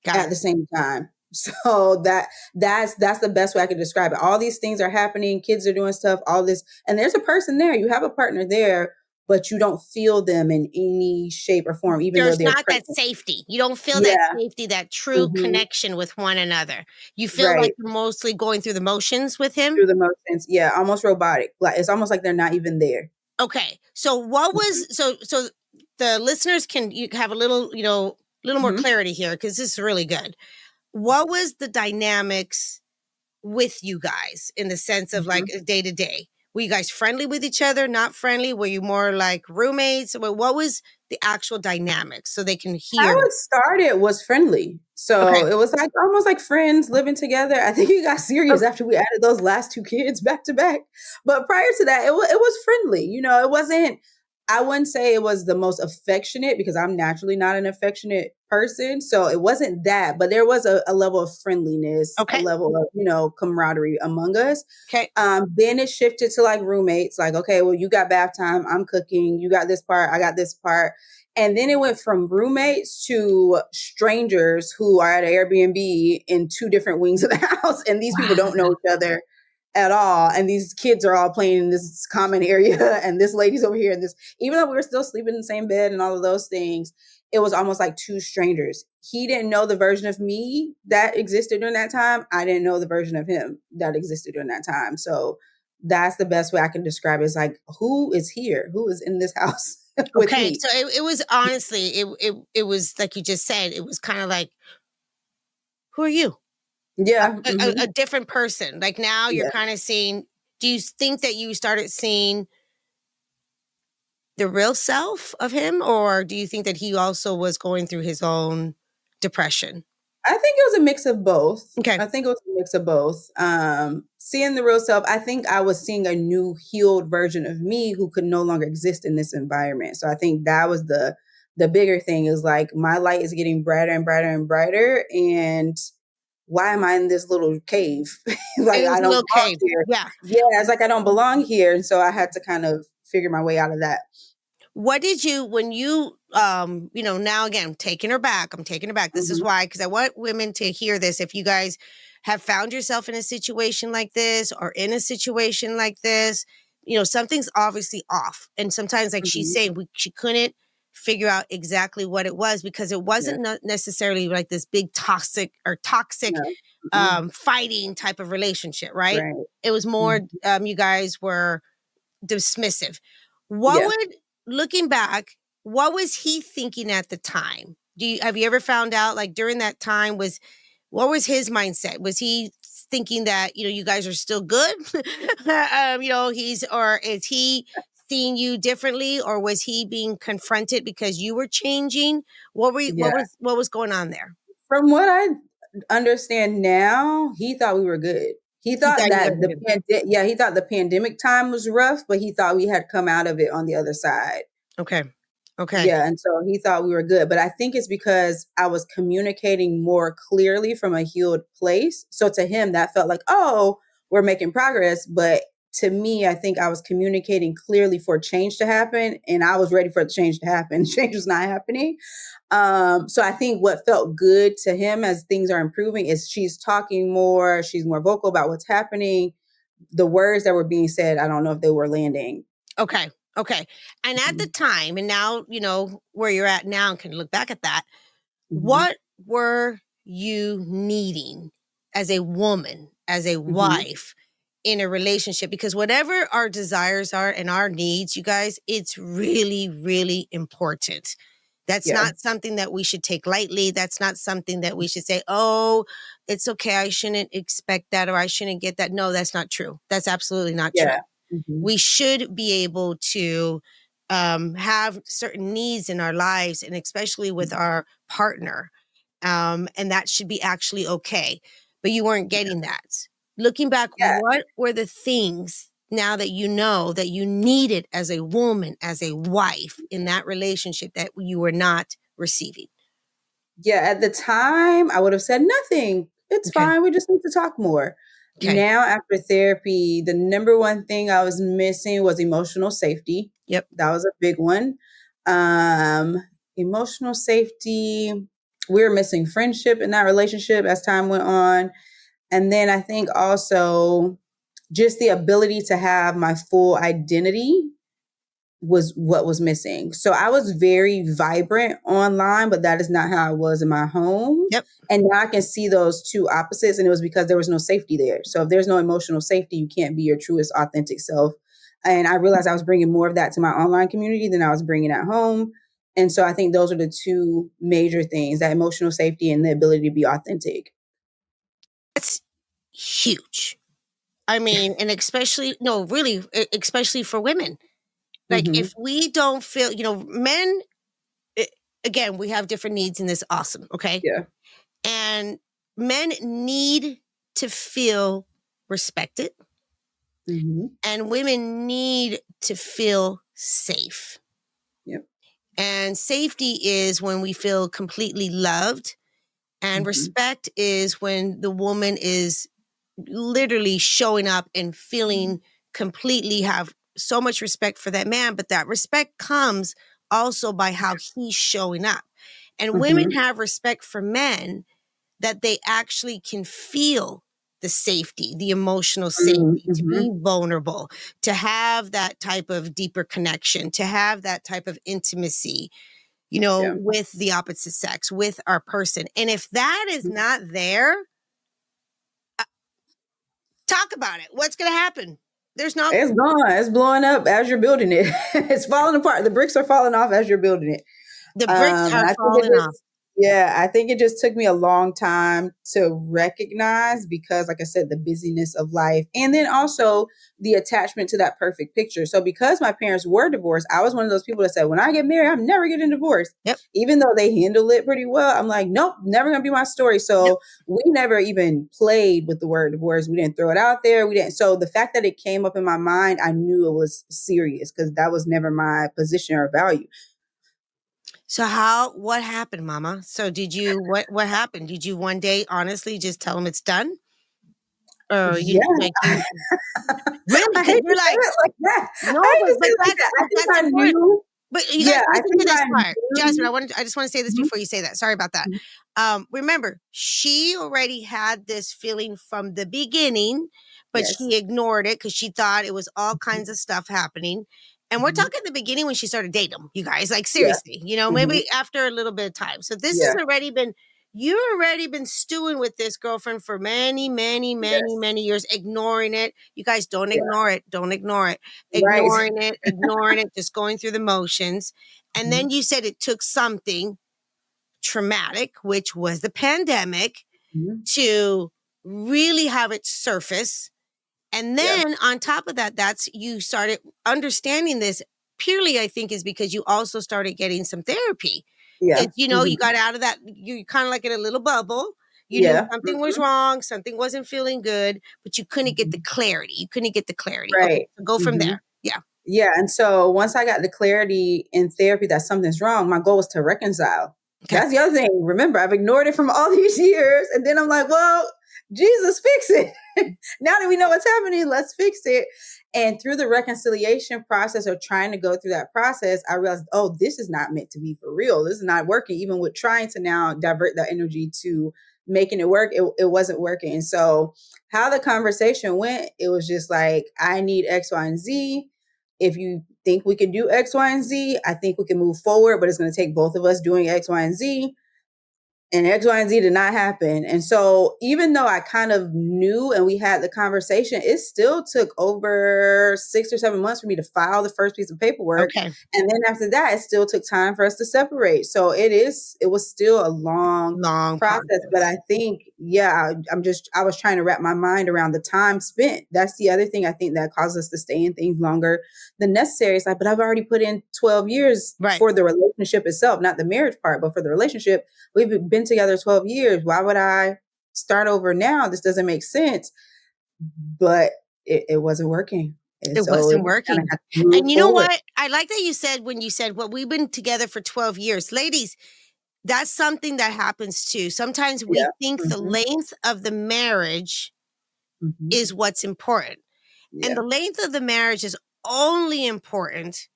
Got at the it. same time. So that's the best way I could describe it. All these things are happening, kids are doing stuff, all this, and there's a person there. You have a partner there, but you don't feel them in any shape or form, even though There's they're not that present. safety. You don't feel that Yeah. safety, that true Hmm. connection with one another. You feel like Right. you're mostly going through the motions with him. Through the motions. Yeah. Almost robotic. Like it's almost like they're not even there. Okay. So what Hmm. was so the listeners can you have a little, little more Hmm. clarity here because this is really good. What was the dynamics with you guys in the sense of like Hmm. day to day? Were you guys friendly with each other, not friendly? Were you more like roommates? What was the actual dynamics so they can How hear? it started was friendly. So Okay. it was like almost like friends living together. I think it got serious after we added those last two kids back to back. But prior to that, it was friendly. It wasn't, I wouldn't say it was the most affectionate because I'm naturally not an affectionate person. So it wasn't that, but there was a level of friendliness, a Okay. level of, camaraderie among us. Okay. Then it shifted to like roommates, like, okay, well, you got bath time, I'm cooking, you got this part, I got this part. And then it went from roommates to strangers who are at an Airbnb in two different wings of the house. And these people don't know Wow. each other at all. And these kids are all playing in this common area. And this lady's over here. And this, even though we were still sleeping in the same bed and all of those things, it was almost like two strangers. He didn't know the version of me that existed during that time. I didn't know the version of him that existed during that time. So that's the best way I can describe it. It's like, who is here? Who is in this house with Okay. me? So it was honestly, it was like you just said, it was kind of like, who are you? Yeah. A Mhm. different person. Like now you're Yeah. kind of seeing, do you think that you started seeing the real self of him, or do you think that he also was going through his own depression? I think it was a mix of both. Okay. I think it was a mix of both. Seeing the real self, I think I was seeing a new healed version of me who could no longer exist in this environment. So I think that was the bigger thing, is like my light is getting brighter and brighter and brighter. And why am I in this little cave? Like It I was a don't little belong cave. here. Yeah. Yeah, it's like I don't belong here. And so I had to kind of figure my way out of that. What did you when you now again, I'm taking her back. I'm taking her back. This is Hmm. why, because I want women to hear this. If you guys have found yourself in a situation like this or in a situation like this, something's obviously off. And sometimes, like she's Hmm. saying, she couldn't figure out exactly what it was because it Yeah. wasn't necessarily like this big toxic No. Hmm. fighting type of relationship, right? Right. It was more Mhm. you guys were dismissive. What Yeah. would looking back, what was he thinking at the time? Have you ever found out like during that time what was his mindset? Was he thinking that, you guys are still good? Or is he seeing you differently or was he being confronted because you were changing? Yeah. What was going on there? From what I understand now, he thought we were good. He He thought thought you guys that were good. he thought the pandemic time was rough, but he thought we had come out of it on the other side. Okay. Okay. Yeah, and so he thought we were good, but I think it's because I was communicating more clearly from a healed place. So to him, that felt like, oh, we're making progress. But to me, I think I was communicating clearly for change to happen, and I was ready for the change to happen. Change was not happening. So I think what felt good to him as things are improving is she's talking more, she's more vocal about what's happening. The words that were being said, I don't know if they were landing. Okay. Okay. And at the Mhm. time, and now, you know, where you're at now and can look back at that, Mhm. what were you needing as a woman, as a Mhm. wife in a relationship? Because whatever our desires are and our needs, you guys, it's really, really important. That's Yeah. not something that we should take lightly. That's not something that we should say, oh, it's okay. I shouldn't expect that or I shouldn't get that. No, that's not true. That's absolutely not true. Yeah. Mhm. We should be able to have certain needs in our lives, and especially with our partner. And that should be actually okay. But you weren't getting that. Looking back, Yeah. what were the things now that you know that you needed as a woman, as a wife in that relationship that you were not receiving? Yeah, at the time, I would have said nothing. It's Okay. fine. We just need to talk more. Okay. Now, after therapy, the number one thing I was missing was emotional safety. Yep. That was a big one. Um, Emotional safety. We were missing friendship in that relationship as time went on. And then I think also just the ability to have my full identity was what was missing. So I was very vibrant online, but that is not how I was in my home. Yep. And now I can see those two opposites. And it was because there was no safety there. So if there's no emotional safety, you can't be your truest, authentic self. And I realized I was bringing more of that to my online community than I was bringing at home. And so I think those are the two major things, that emotional safety and the ability to be authentic. That's huge. I mean, and especially, no, really, especially for women. Like, Hmm. if we don't feel, you know, men, eh, again, we have different needs in this. Awesome. Okay. Yeah. And men need to feel respected, Hmm. and women need to feel safe. Yep. And safety is when we feel completely loved, and Hmm. respect is when the woman is literally showing up and feeling completely have so much respect for that man, but that respect comes also by how he's showing up. And women Hmm. have respect for men that they actually can feel the safety, the emotional safety, to Hmm. be vulnerable, to have that type of deeper connection, to have that type of intimacy, you know, Yeah. with the opposite sex, with our person. And if that is not there, talk about it. What's going to happen? There's no, It's gone. It's blowing up as you're building it. It's falling apart. The bricks are falling off as you're building it. the bricks And are I think it falling off. just, yeah, I think it just took me a long time to recognize because, like I said, the busyness of life and then also the attachment to that perfect picture. So, because my parents were divorced, I was one of those people that said, when I get married, I'm never getting divorced. Yep. Even though they handle it pretty well, I'm like, nope, never gonna be my story. Yep. So, we never even played with the word divorce. We didn't throw it out there. We didn't. So, the fact that it came up in my mind, I knew it was serious because that was never my position or value. So what happened, mama? So what happened? Did you one day honestly just tell them it's done? Or Yeah. really, I because hate you're to say like, it like that. no, I hate to say it like that. I but think that's I important. knew. But you guys Yeah, I listen think to this I part. Jasmine, knew. I just want to say this Mhm, before you say that. Sorry about that. mhm. Remember, she already had this feeling from the beginning, but Yes. she ignored it because she thought it was all Mhm, kinds of stuff happening. And we're mhm. talking the beginning when she started dating him, you guys. Like, Yeah. seriously, you know, Mhm. maybe after a little bit of time. So this has Yeah. already been, you've already been stewing with this girlfriend for many, many, many, Yes. many years, ignoring it. You guys don't Yeah. ignore it. Don't ignore it. Right. Ignoring it, just going through the motions. And Mhm, then you said it took something traumatic, which was the pandemic, mhm. to really have it surface. And Yeah. then on top of that, that's you started understanding this purely, I think, is because you also started getting some therapy. Yeah. Because, you know, you Mhm. got out of that, you kind of like in a little bubble. You knew Yeah. something was wrong, something wasn't feeling good, but you couldn't get the Mhm. clarity. You couldn't get the clarity. Okay, Right. so go from Mhm. there. Yeah. Yeah, and so once I got the clarity in therapy that something's wrong, my goal was to reconcile. Okay. That's the other thing. Remember, I've ignored it from all these years, and then I'm like, well, Jesus, fix it. Now that we know what's happening, let's fix it. And through the reconciliation process or trying to go through that process, I realized, oh, this is not meant to be for real. This is not working. Even with trying to now divert that energy to making it work, it wasn't working. And so how the conversation went, it was just like, I need X, Y, and Z. If you think we can do X, Y, and Z, I think we can move forward, but it's going to take both of us doing X, Y, and Z. And X, Y, and Z did not happen. And so even though I kind of knew and we had the conversation, it still took over 6 or 7 months for me to file the first piece of paperwork. Okay. And then after that, it still took time for us to separate. So it was still a long Long process. But process. I think, yeah, I was trying to wrap my mind around the time spent. That's the other thing I think that causes us to stay in things longer than necessary. It's like, but I've already put in 12 years Right. for the relationship itself, not the marriage part, but for the relationship. We've been together 12 years. Why would I start over now? This doesn't make sense. But it wasn't working. And It so we wasn't kind of working. had to move And you know forward. what? I like that you said when you said, well, we've been together for 12 years. Ladies, that's something that happens too. Sometimes we Yeah. think the Hmm. length of the marriage Hmm. is what's important. And Yeah. the length of the marriage is only important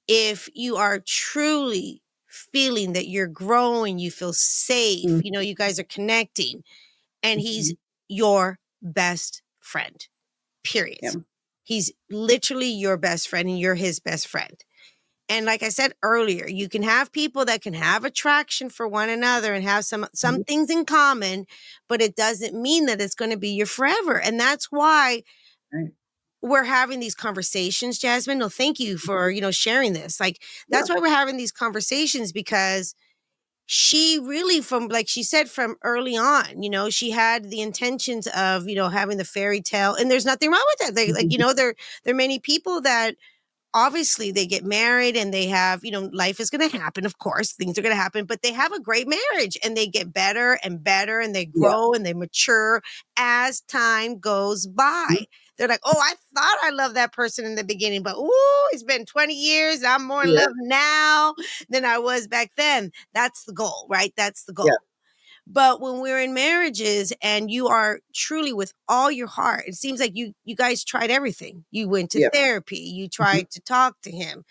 if you are truly feeling that you're growing, you feel safe, Hmm. you guys are connecting, and he's Hmm. your best friend, period. Yeah. He's literally your best friend and you're his best friend. And like I said earlier, you can have people that can have attraction for one another and have some Mhm. things in common, but it doesn't mean that it's going to be your forever. And that's why Right. we're having these conversations, Jasmine. No, thank you for, sharing this. Like, Yeah. that's why we're having these conversations, because she really, from, like she said, from early on, she had the intentions of, having the fairy tale, and there's nothing wrong with that. They, like, Mhm. there are many people that obviously they get married and they have, life is going to happen. Of course, things are going to happen, but they have a great marriage and they get better and better and they Yeah. grow and they mature as time goes by. Mhm. They're like, oh, I thought I loved that person in the beginning, but ooh, it's been 20 years. I'm more in Yeah. love now than I was back then. That's the goal, right? That's the Yeah. goal. But when we're in marriages and you are truly with all your heart, it seems like you guys tried everything. You went to Yeah. therapy, you Mhm. tried to talk to him.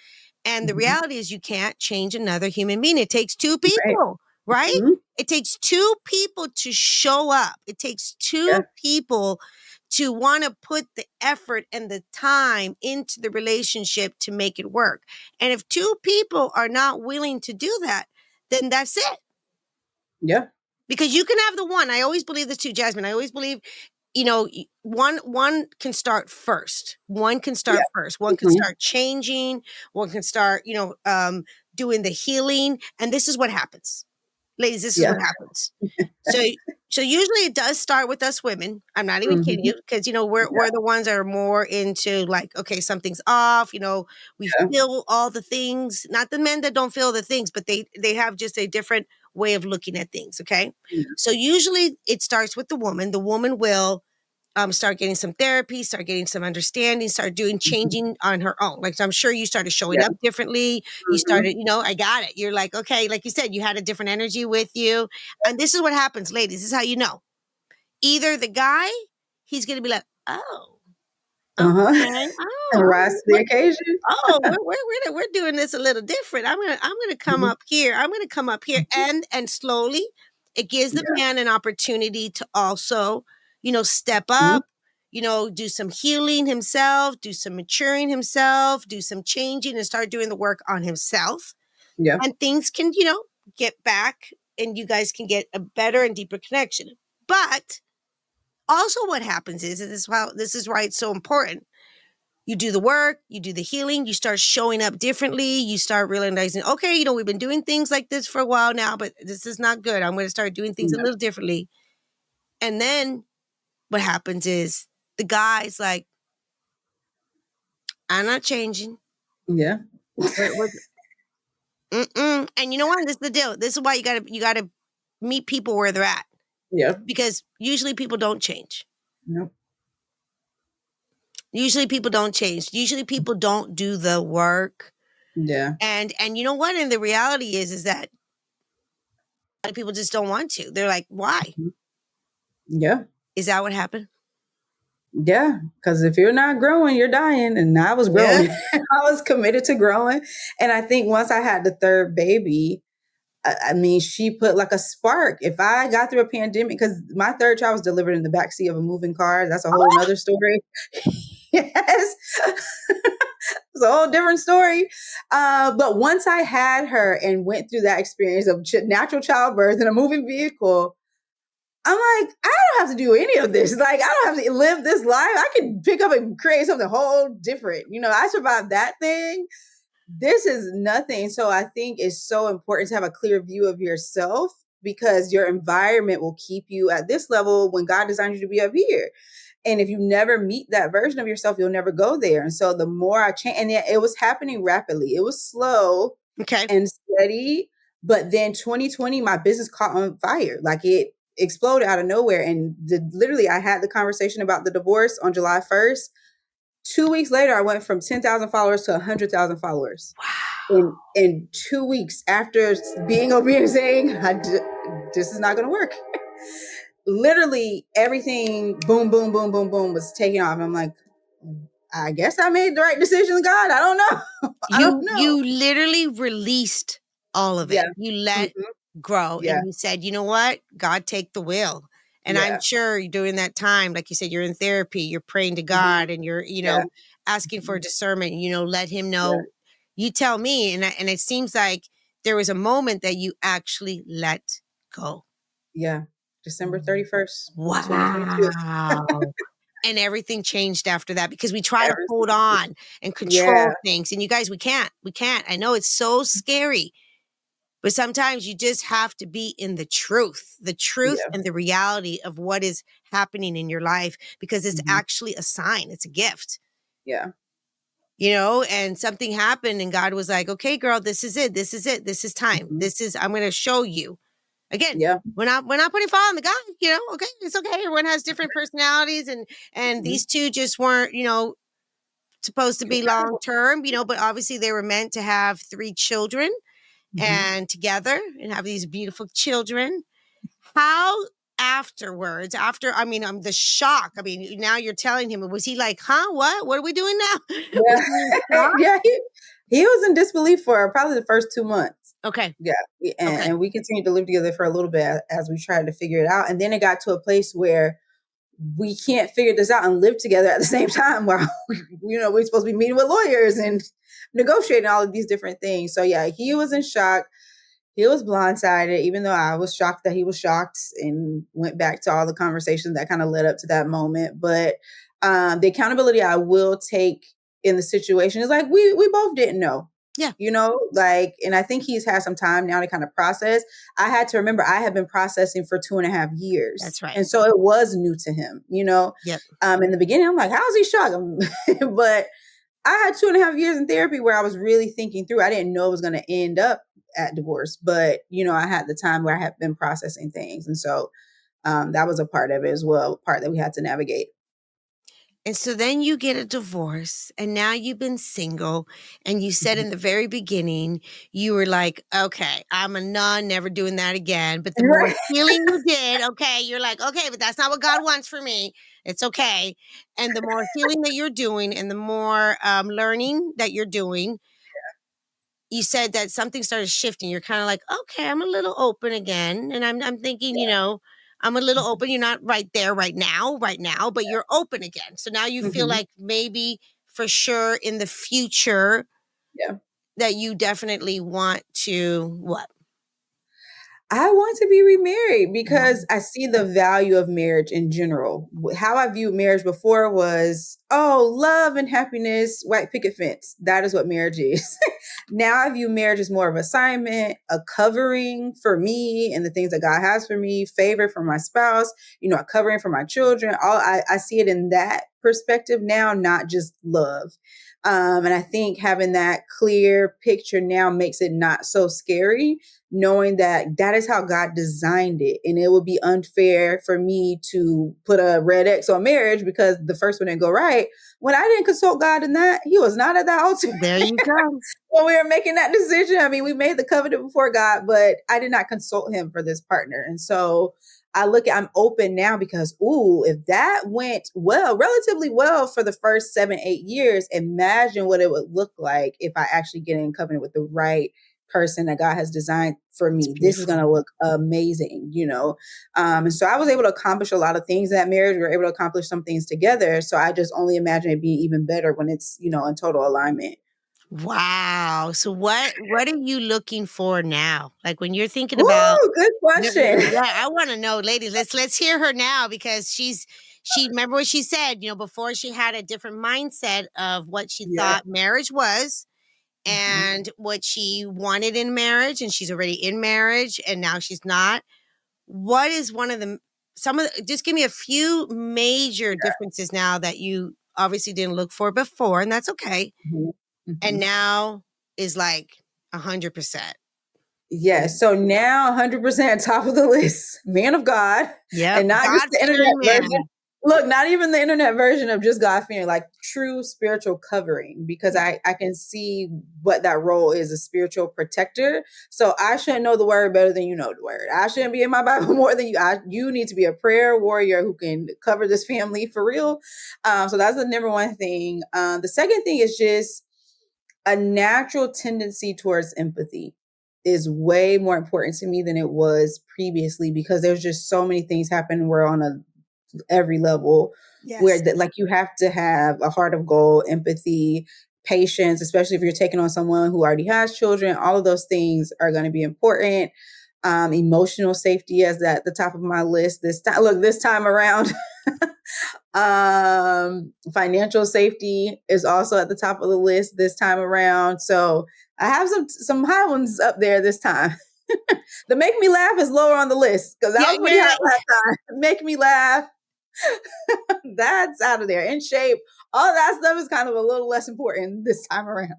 And the Mhm. reality is you can't change another human being. It takes two Right. people, right? Mhm. It takes two people to show up. It takes Yeah. two people to want to put the effort and the time into the relationship to make it work. And if two people are not willing to do that, then that's it. Yeah. Because you can have the one. I always believe this too, Jasmine. I always believe, one can start first. One can Yeah. start first. One can Mhm. start changing. One can start, doing the healing. And this is what happens. Ladies, this is Yeah. what happens. So so usually it does start with us women. I'm not even kidding Mhm. you, because we're Yeah. the ones that are more into, like, okay, something's off, we Yeah. feel all the things. Not the men that don't feel the things, but they have just a different way of looking at things, okay? Yeah. So usually it starts with the woman. The woman will start getting some therapy, start getting some understanding, start doing Mhm. changing on her own. Like, so I'm sure you started showing Yeah. up differently. You Mhm. started, I got it. You're like, okay, like you said, you had a different energy with you. And this is what happens, ladies. This is how you know. Either the guy, he's going to be like, oh, Uh-huh. okay. And Oh, rise to the occasion. we're doing this a little different. I'm gonna come Mhm. up here. I'm gonna come up here, Mhm. and slowly, it gives the Yeah. man an opportunity to also, step Mhm. up. Do some healing himself, do some maturing himself, do some changing, and start doing the work on himself. Yeah. And things can, get back, and you guys can get a better and deeper connection. But also, what happens is, this is why it's so important. You do the work, you do the healing, you start showing up differently, you start realizing, okay, we've been doing things like this for a while now, but this is not good. I'm going to start doing things a Yeah. little differently. And then what happens is the guy's like, I'm not changing. Yeah. We're mm-mm. And you know what? This is the deal. This is why you gotta meet people where they're at. Yeah. because usually people don't change. Nope. Usually people don't change. Usually people don't do the work. Yeah. And you know what? And the reality is that a lot of people just don't want to. They're like, why? Mhm. Yeah. Is that what happened? Yeah. Because if you're not growing, you're dying. And I was Yeah. growing. I was committed to growing. And I think once I had the third baby, I mean, she put like a spark. If I got through a pandemic, because my third child was delivered in the backseat of a moving car, that's a whole nother story. Yes. It's a whole different story. But once I had her and went through that experience of natural childbirth in a moving vehicle, I'm like, I don't have to do any of this. Like, I don't have to live this life. I can pick up and create something whole different. I survived that thing. This is nothing. So I think it's so important to have a clear view of yourself, because your environment will keep you at this level when God designed you to be up here. And if you never meet that version of yourself, you'll never go there. And so the more I change, and it was happening rapidly. It was slow Okay. and steady. But then 2020, my business caught on fire. Like, it exploded out of nowhere. And literally, I had the conversation about the divorce on July 1st. 2 weeks later, I went from 10,000 followers to 100,000 followers. Wow. In 2 weeks after being obedient, saying, this is not going to work. Literally everything, boom, boom, boom, boom, boom, was taking off. And I'm like, I guess I made the right decision, God. I don't know. I don't know. You literally released all of Yeah. it. You let Mhm. grow Yeah. and you said, you know what? God, take the wheel. And I'm Yeah. sure during that time, like you said, you're in therapy, you're praying to Mhm. God and you're, Yeah. asking for discernment, let him Yeah. know. You tell me. And it seems like there was a moment that you actually let go. Yeah. December 31st, 2022. Wow. And everything changed after that because we try to hold Everything. on and Yeah. control things. And you guys, we can't. We can't. I know it's so scary, but sometimes you just have to be in the truth Yeah. and the reality of what is happening in your life because it's Mhm. actually a sign, it's a gift. Yeah. And something happened and God was like, okay, girl, this is it. This is it. This is time. Mhm. I'm going to show you. Again, Yeah. we're not putting fault on the guy, okay, it's okay. Everyone has different personalities and Mhm. these two just weren't, supposed to be long Compatible. term, but obviously they were meant to have 3 children Mhm. and together and have these beautiful children. How afterwards, I mean, the shock. I mean, now you're telling him, was he like, huh, what are we doing now? Was Yeah. he in shock? Yeah. He was in disbelief for probably the first 2 months. Okay. Yeah. And, Okay. and we continued to live together for a little bit as we tried to figure it out. And then it got to a place where we can't figure this out and live together at the same time while we're supposed to be meeting with lawyers and negotiating all of these different things. So yeah, he was in shock. He was blindsided, even though I was shocked that he was shocked, and went back to all the conversations that kind of led up to that moment. But the accountability I will take in the situation is like, we both didn't know. Yeah. And I think he's had some time now to kind of process. I had to remember I had been processing for 2.5 years. That's right. And so it was new to him. Yep. In the beginning, I'm like, how is he shocked? But I had 2.5 years in therapy where I was really thinking through. I didn't know it was going to end up at divorce, but I had the time where I had been processing things. And so that was a part of it as well, part that we had to navigate. And so then you get a divorce and now you've been single and you said in the very beginning, you were like, okay, I'm a nun, never doing that again. But the more Right. healing you did, okay, you're like, okay, but that's not what God wants for me. It's okay. And the more healing that you're doing and the more learning that you're doing, you said that something started shifting. You're kind of like, okay, I'm a little open again. And I'm thinking, I'm a little open. You're not right there right now, but you're open again. So now you feel Mhm. like maybe for sure in the future Yeah. that you definitely want to what? I want to be remarried because I see the value of marriage in general. How I viewed marriage before was, oh, love and happiness, white picket fence. That is what marriage is. Now I view marriage as more of assignment, a covering for me and the things that God has for me, favor for my spouse, a covering for my children. I see it in that perspective now, not just love. And I think having that clear picture now makes it not so scary, knowing that that is how God designed it. And it would be unfair for me to put a red X on marriage because the first one didn't go right. When I didn't consult God in that, He was not at that altar There you go. when we were making that decision. I mean, we made the covenant before God, but I did not consult Him for this partner. And so I'm open now because, ooh, if that went well, relatively well for the first 7, 8 years, imagine what it would look like if I actually get in covenant with the right person that God has designed for It's me. This is going beautiful. to look amazing, you know? And so I was able to accomplish a lot of things in that marriage. We were able to accomplish some things together. So I just only imagine it being even better when it's, in total alignment. Wow. So what are you looking for now? Like when you're thinking about Ooh, good question. yeah, I want to know, ladies. Let's hear her now because she remember what she said, before she had a different mindset of what she Yeah. thought marriage was Mhm. and what she wanted in marriage, and she's already in marriage and now she's not. What is one of the just give me a few major differences now that you obviously didn't look for before, and that's okay. Mhm. And Mhm. now is like 100%. Yes. So now 100% top of the list, man of God, Yep. and not just God the internet fearing version. man. Look, not even the internet version of just God fearing, like true spiritual covering, because I can see what that role is, a spiritual protector. So I shouldn't know the word better than you know the word. I shouldn't be in my Bible more than you. You need to be a prayer warrior who can cover this family for real. So that's the number one thing. The second thing is just a natural tendency towards empathy is way more important to me than it was previously because there's just so many things happen where on every level where Yes. that like you have to have a heart of gold, empathy, patience, especially if you're taking on someone who already has children. All of those things are going to be important. Emotional safety is at the top of my list this time. Look, this time around. Financial safety is also at the top of the list this time around. So I have some high ones up there this time. The make me laugh is lower on the list because that Yeah, was pretty high yeah. last time. Make me laugh, that's out of there. In shape, all that stuff is kind of a little less important this time around.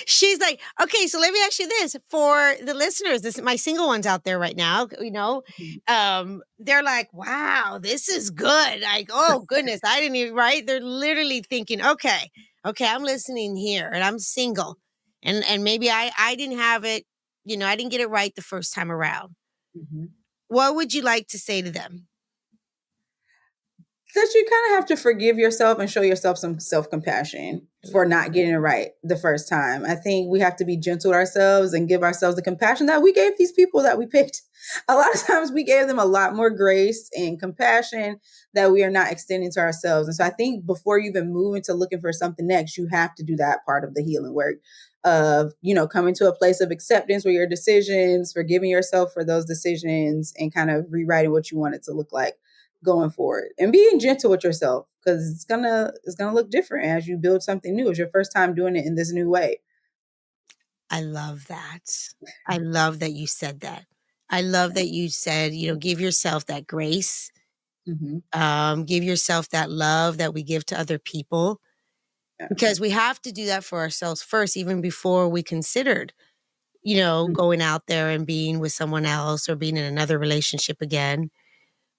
She's like, okay, so let me ask you this for the listeners. This my single ones out there right now, they're like, wow, this is good. Like, oh goodness, I didn't even right. They're literally thinking, okay, I'm listening here and I'm single. And maybe I didn't have it, I didn't get it right the first time around. Mhm. What would you like to say to them? That you kind of have to forgive yourself and show yourself some self compassion I for love not getting it right the first time. I think we have to be gentle with ourselves and give ourselves the compassion that we gave these people that we picked. A lot of times we gave them a lot more grace and compassion that we are not extending to ourselves. And so I think before you even move into looking for something next, you have to do that part of the healing work of, coming to a place of acceptance with your decisions, forgiving yourself for those decisions and kind of rewriting what you want it to look like going forward and being gentle with yourself because it's gonna look different as you build something new. It's your first time doing it in this new way. I love that. I love that you said that. I love that you said, give yourself that grace. Hmm. Give yourself that love that we give to other people Yeah. because we have to do that for ourselves first, even before we considered, going out there and being with someone else or being in another relationship again.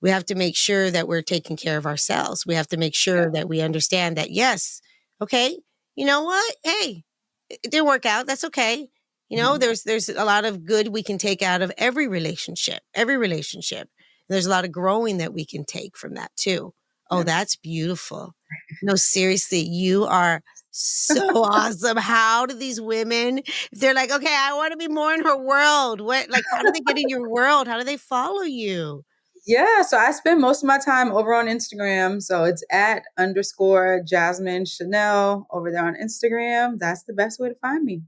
We have to make sure that we're taking care of ourselves. We have to make Yeah. sure that we understand that, yes, okay, you know what? Hey, it didn't work out. That's okay. Mhm. There's a lot of good we can take out of every relationship, every relationship. There's a lot of growing that we can take from that too. Oh, Yeah. that's beautiful. No, seriously, you are so awesome. How do these women, if they're like, okay, I want to be more in her world, how do they get in your world? How do they follow you? Yeah, so I spend most of my time over on Instagram. So it's at underscore Jasmine Chanelle over there on Instagram. That's the best way to find me.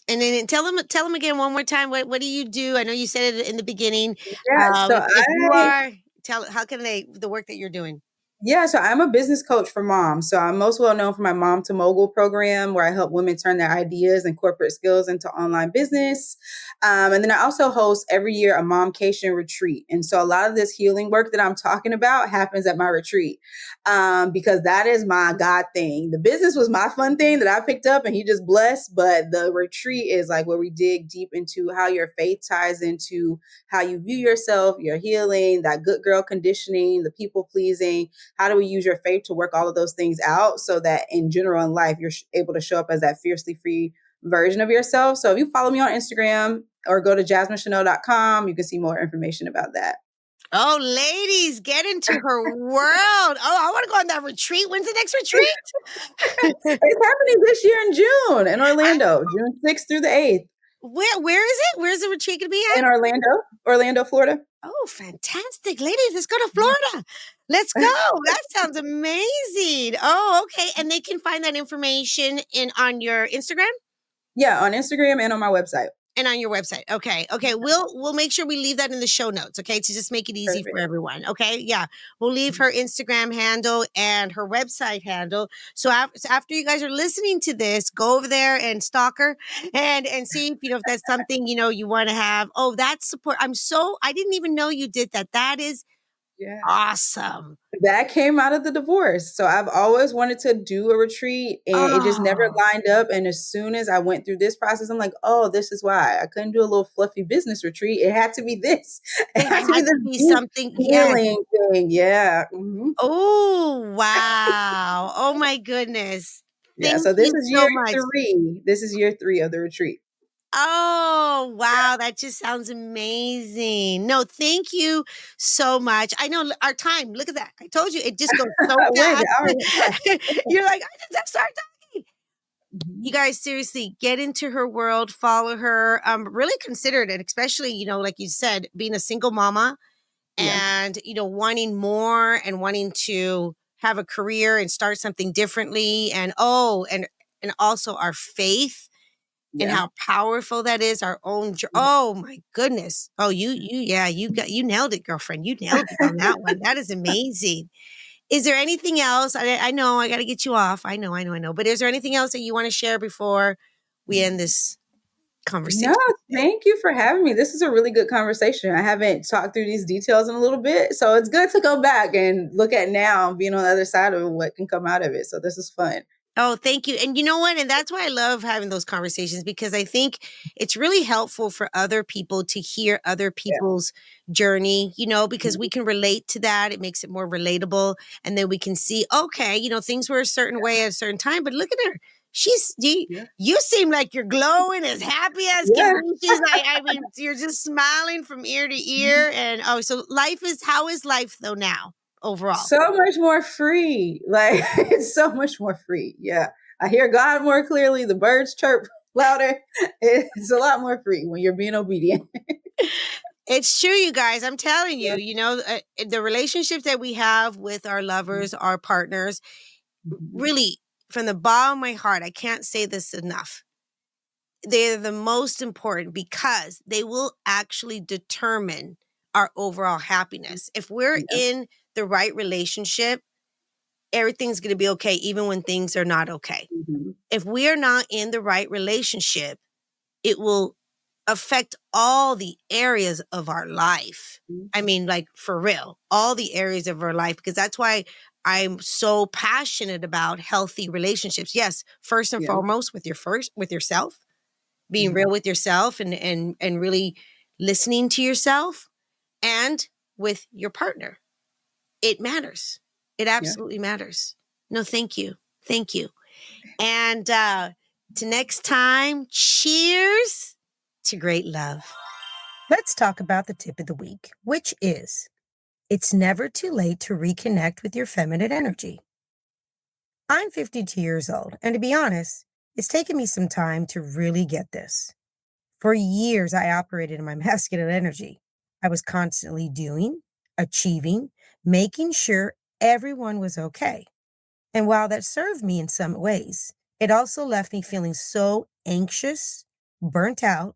And then tell them again one more time. What do you do? I know you said it in the beginning. Yeah, so If you I are, tell how can they the work that you're doing. Yeah, so I'm a business coach for moms. So I'm most well known for my Mom to Mogul program, where I help women turn their ideas and corporate skills into online business. And then I also host every year a momcation retreat. And so a lot of this healing work that I'm talking about happens at my retreat, because that is my God thing. The business was my fun thing that I picked up and he just blessed. But the retreat is like where we dig deep into how your faith ties into how you view yourself, your healing, that good girl conditioning, the people pleasing. How do we use your faith to work all of those things out so that in general in life, you're able to show up as that fiercely free version of yourself? So if you follow me on Instagram or go to jasminechanelle.com, you can see more information about that. Oh, ladies, get into her world. Oh, I want to go on that retreat. When's the next retreat? It's happening this year in June in Orlando, June 6th through the 8th. Where is it? Where's the retreat going to be In at? Orlando, Florida. Oh, fantastic. Ladies, let's go to Florida. Let's go. That sounds amazing. Oh, okay. And they can find that information on your Instagram? Yeah, on Instagram and on my website. And on your website. Okay. Okay. We'll make sure we leave that in the show notes. Okay. To just make it easy for Perfect. everyone. Okay. Yeah. We'll leave her Instagram handle and her website handle. So after you guys are listening to this, go over there and stalk her and see if that's something, you want to have. Oh, that's support. I didn't even know you did that. That is Yeah. awesome. That came out of the divorce. So I've always wanted to do a retreat and it just never Oh, lined up. And as soon as I went through this process, I'm like, oh, this is why I couldn't do a little fluffy business retreat. It had to be this. It it had to be had this to be deep something. Yes. healing thing. Yeah. Mhm. Oh, wow. Oh my goodness. Yeah. Thank So this you is year so much. 3. This is year 3 of the retreat. Oh, wow. That just sounds amazing. No, thank you so much. I know our time, look at that. I told you it just goes so Wait, fast. the hour went by. You're like, I just have to start talking. You Mhm. guys, seriously, get into her world, follow her. Really consider it, especially, like you said, being a single mama Yeah. and, wanting more and wanting to have a career and start something differently. And also our faith and Yeah. how powerful that is, our own oh my goodness. Oh, you nailed it, girlfriend. You nailed it on that one. That is amazing. Is there anything else? I know I got to get you off. I know. But is there anything else that you want to share before we end this No, conversation today? thank you for having me. This is a really good conversation. I haven't talked through these details in a little bit, so it's good to go back and look at now being on the other side of what can come out of it. So this is fun. Oh, thank you. And you know what? And that's why I love having those conversations because I think it's really helpful for other people to hear other Yeah. people's journey, because Mhm. we can relate to that. It makes it more relatable. And then we can see, okay, things were a certain way at a certain time, but look at her. Yeah. You seem like you're glowing as happy as can Yeah. be. She's like, I mean, you're just smiling from ear to ear. And so how is life though now overall? So much more free. Like it's so much more free. Yeah. I hear God more clearly. The birds chirp louder. It's a lot more free when you're being obedient. It's true, you guys. I'm telling you, Yeah. the relationships that we have with our lovers, our partners, Mhm. really, from the bottom of my heart, I can't say this enough. They're the most important because they will actually determine our overall happiness. If we're Yeah. in the right relationship, everything's going to be okay, even when things are not okay. Mhm. If we are not in the right relationship, it will affect all the areas of our life. Mhm. I mean, like for real, all the areas of our life, because that's why I'm so passionate about healthy relationships. Yes, first and Yeah. foremost with yourself, being Mhm. real with yourself and really listening to yourself and with your partner. It matters. It Yeah. absolutely matters. No, thank you. Thank you. And to next time, cheers to great love. Let's talk about the tip of the week, which is it's never too late to reconnect with your feminine energy. I'm 52 years old, and to be honest, it's taken me some time to really get this. For years, I operated in my masculine energy. I was constantly doing, achieving, making sure everyone was okay. And while that served me in some ways, it also left me feeling so anxious, burnt out,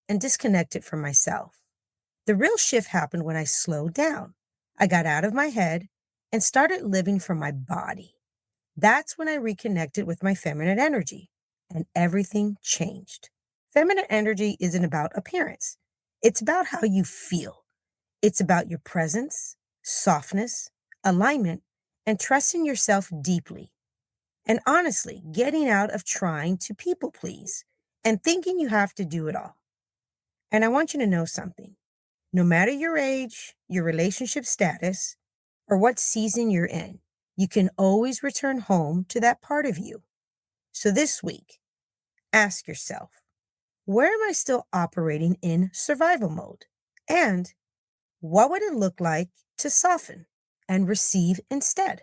and disconnected from myself. The real shift happened when I slowed down. I got out of my head and started living from my body. That's when I reconnected with my feminine energy and everything changed. Feminine energy isn't about appearance, it's about how you feel. It's about your presence, softness, alignment, and trusting yourself deeply. And honestly, getting out of trying to people please and thinking you have to do it all. And I want you to know something. No matter your age, your relationship status, or what season you're in, you can always return home to that part of you. So this week, ask yourself, where am I still operating in survival mode? And what would it look like to soften and receive instead?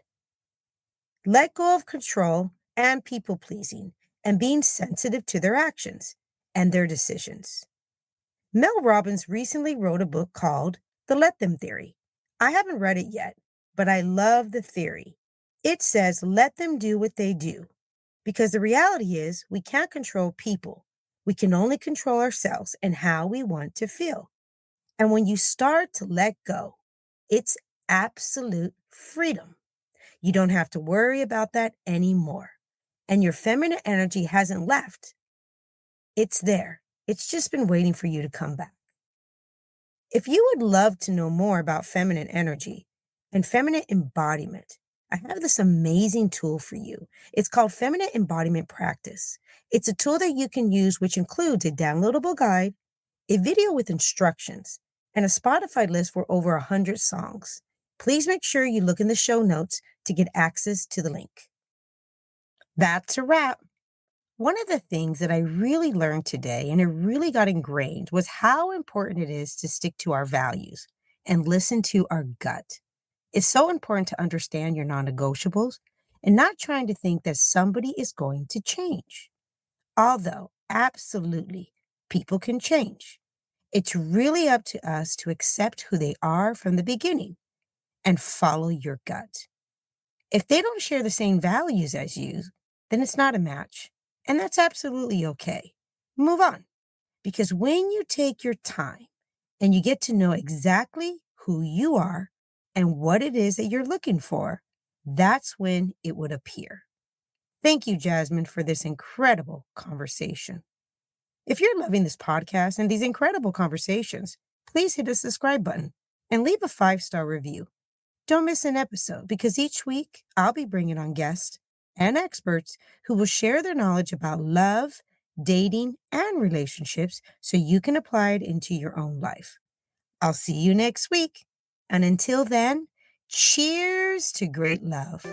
Let go of control and people pleasing and being sensitive to their actions and their decisions. Mel Robbins recently wrote a book called The Let Them Theory. I haven't read it yet, but I love the theory. It says, let them do what they do. Because the reality is, we can't control people. We can only control ourselves and how we want to feel. And when you start to let go, it's absolute freedom. You don't have to worry about that anymore. And your feminine energy hasn't left. It's there. It's just been waiting for you to come back. If you would love to know more about feminine energy and feminine embodiment, I have this amazing tool for you. It's called Feminine Embodiment Practice. It's a tool that you can use, which includes a downloadable guide, a video with instructions, and a Spotify list for over 100 songs. Please make sure you look in the show notes to get access to the link. That's a wrap. One of the things that I really learned today, and it really got ingrained, was how important it is to stick to our values and listen to our gut. It's so important to understand your non-negotiables and not trying to think that somebody is going to change. Although, absolutely, people can change. It's really up to us to accept who they are from the beginning and follow your gut. If they don't share the same values as you, then it's not a match. And that's absolutely okay. Move on. Because when you take your time and you get to know exactly who you are and what it is that you're looking for, that's when it would appear. Thank you, Jasmine, for this incredible conversation. If you're loving this podcast and these incredible conversations, please hit the subscribe button and leave a 5-star review. Don't miss an episode because each week I'll be bringing on guests and experts who will share their knowledge about love, dating, and relationships so you can apply it into your own life. I'll see you next week. And until then, cheers to great love.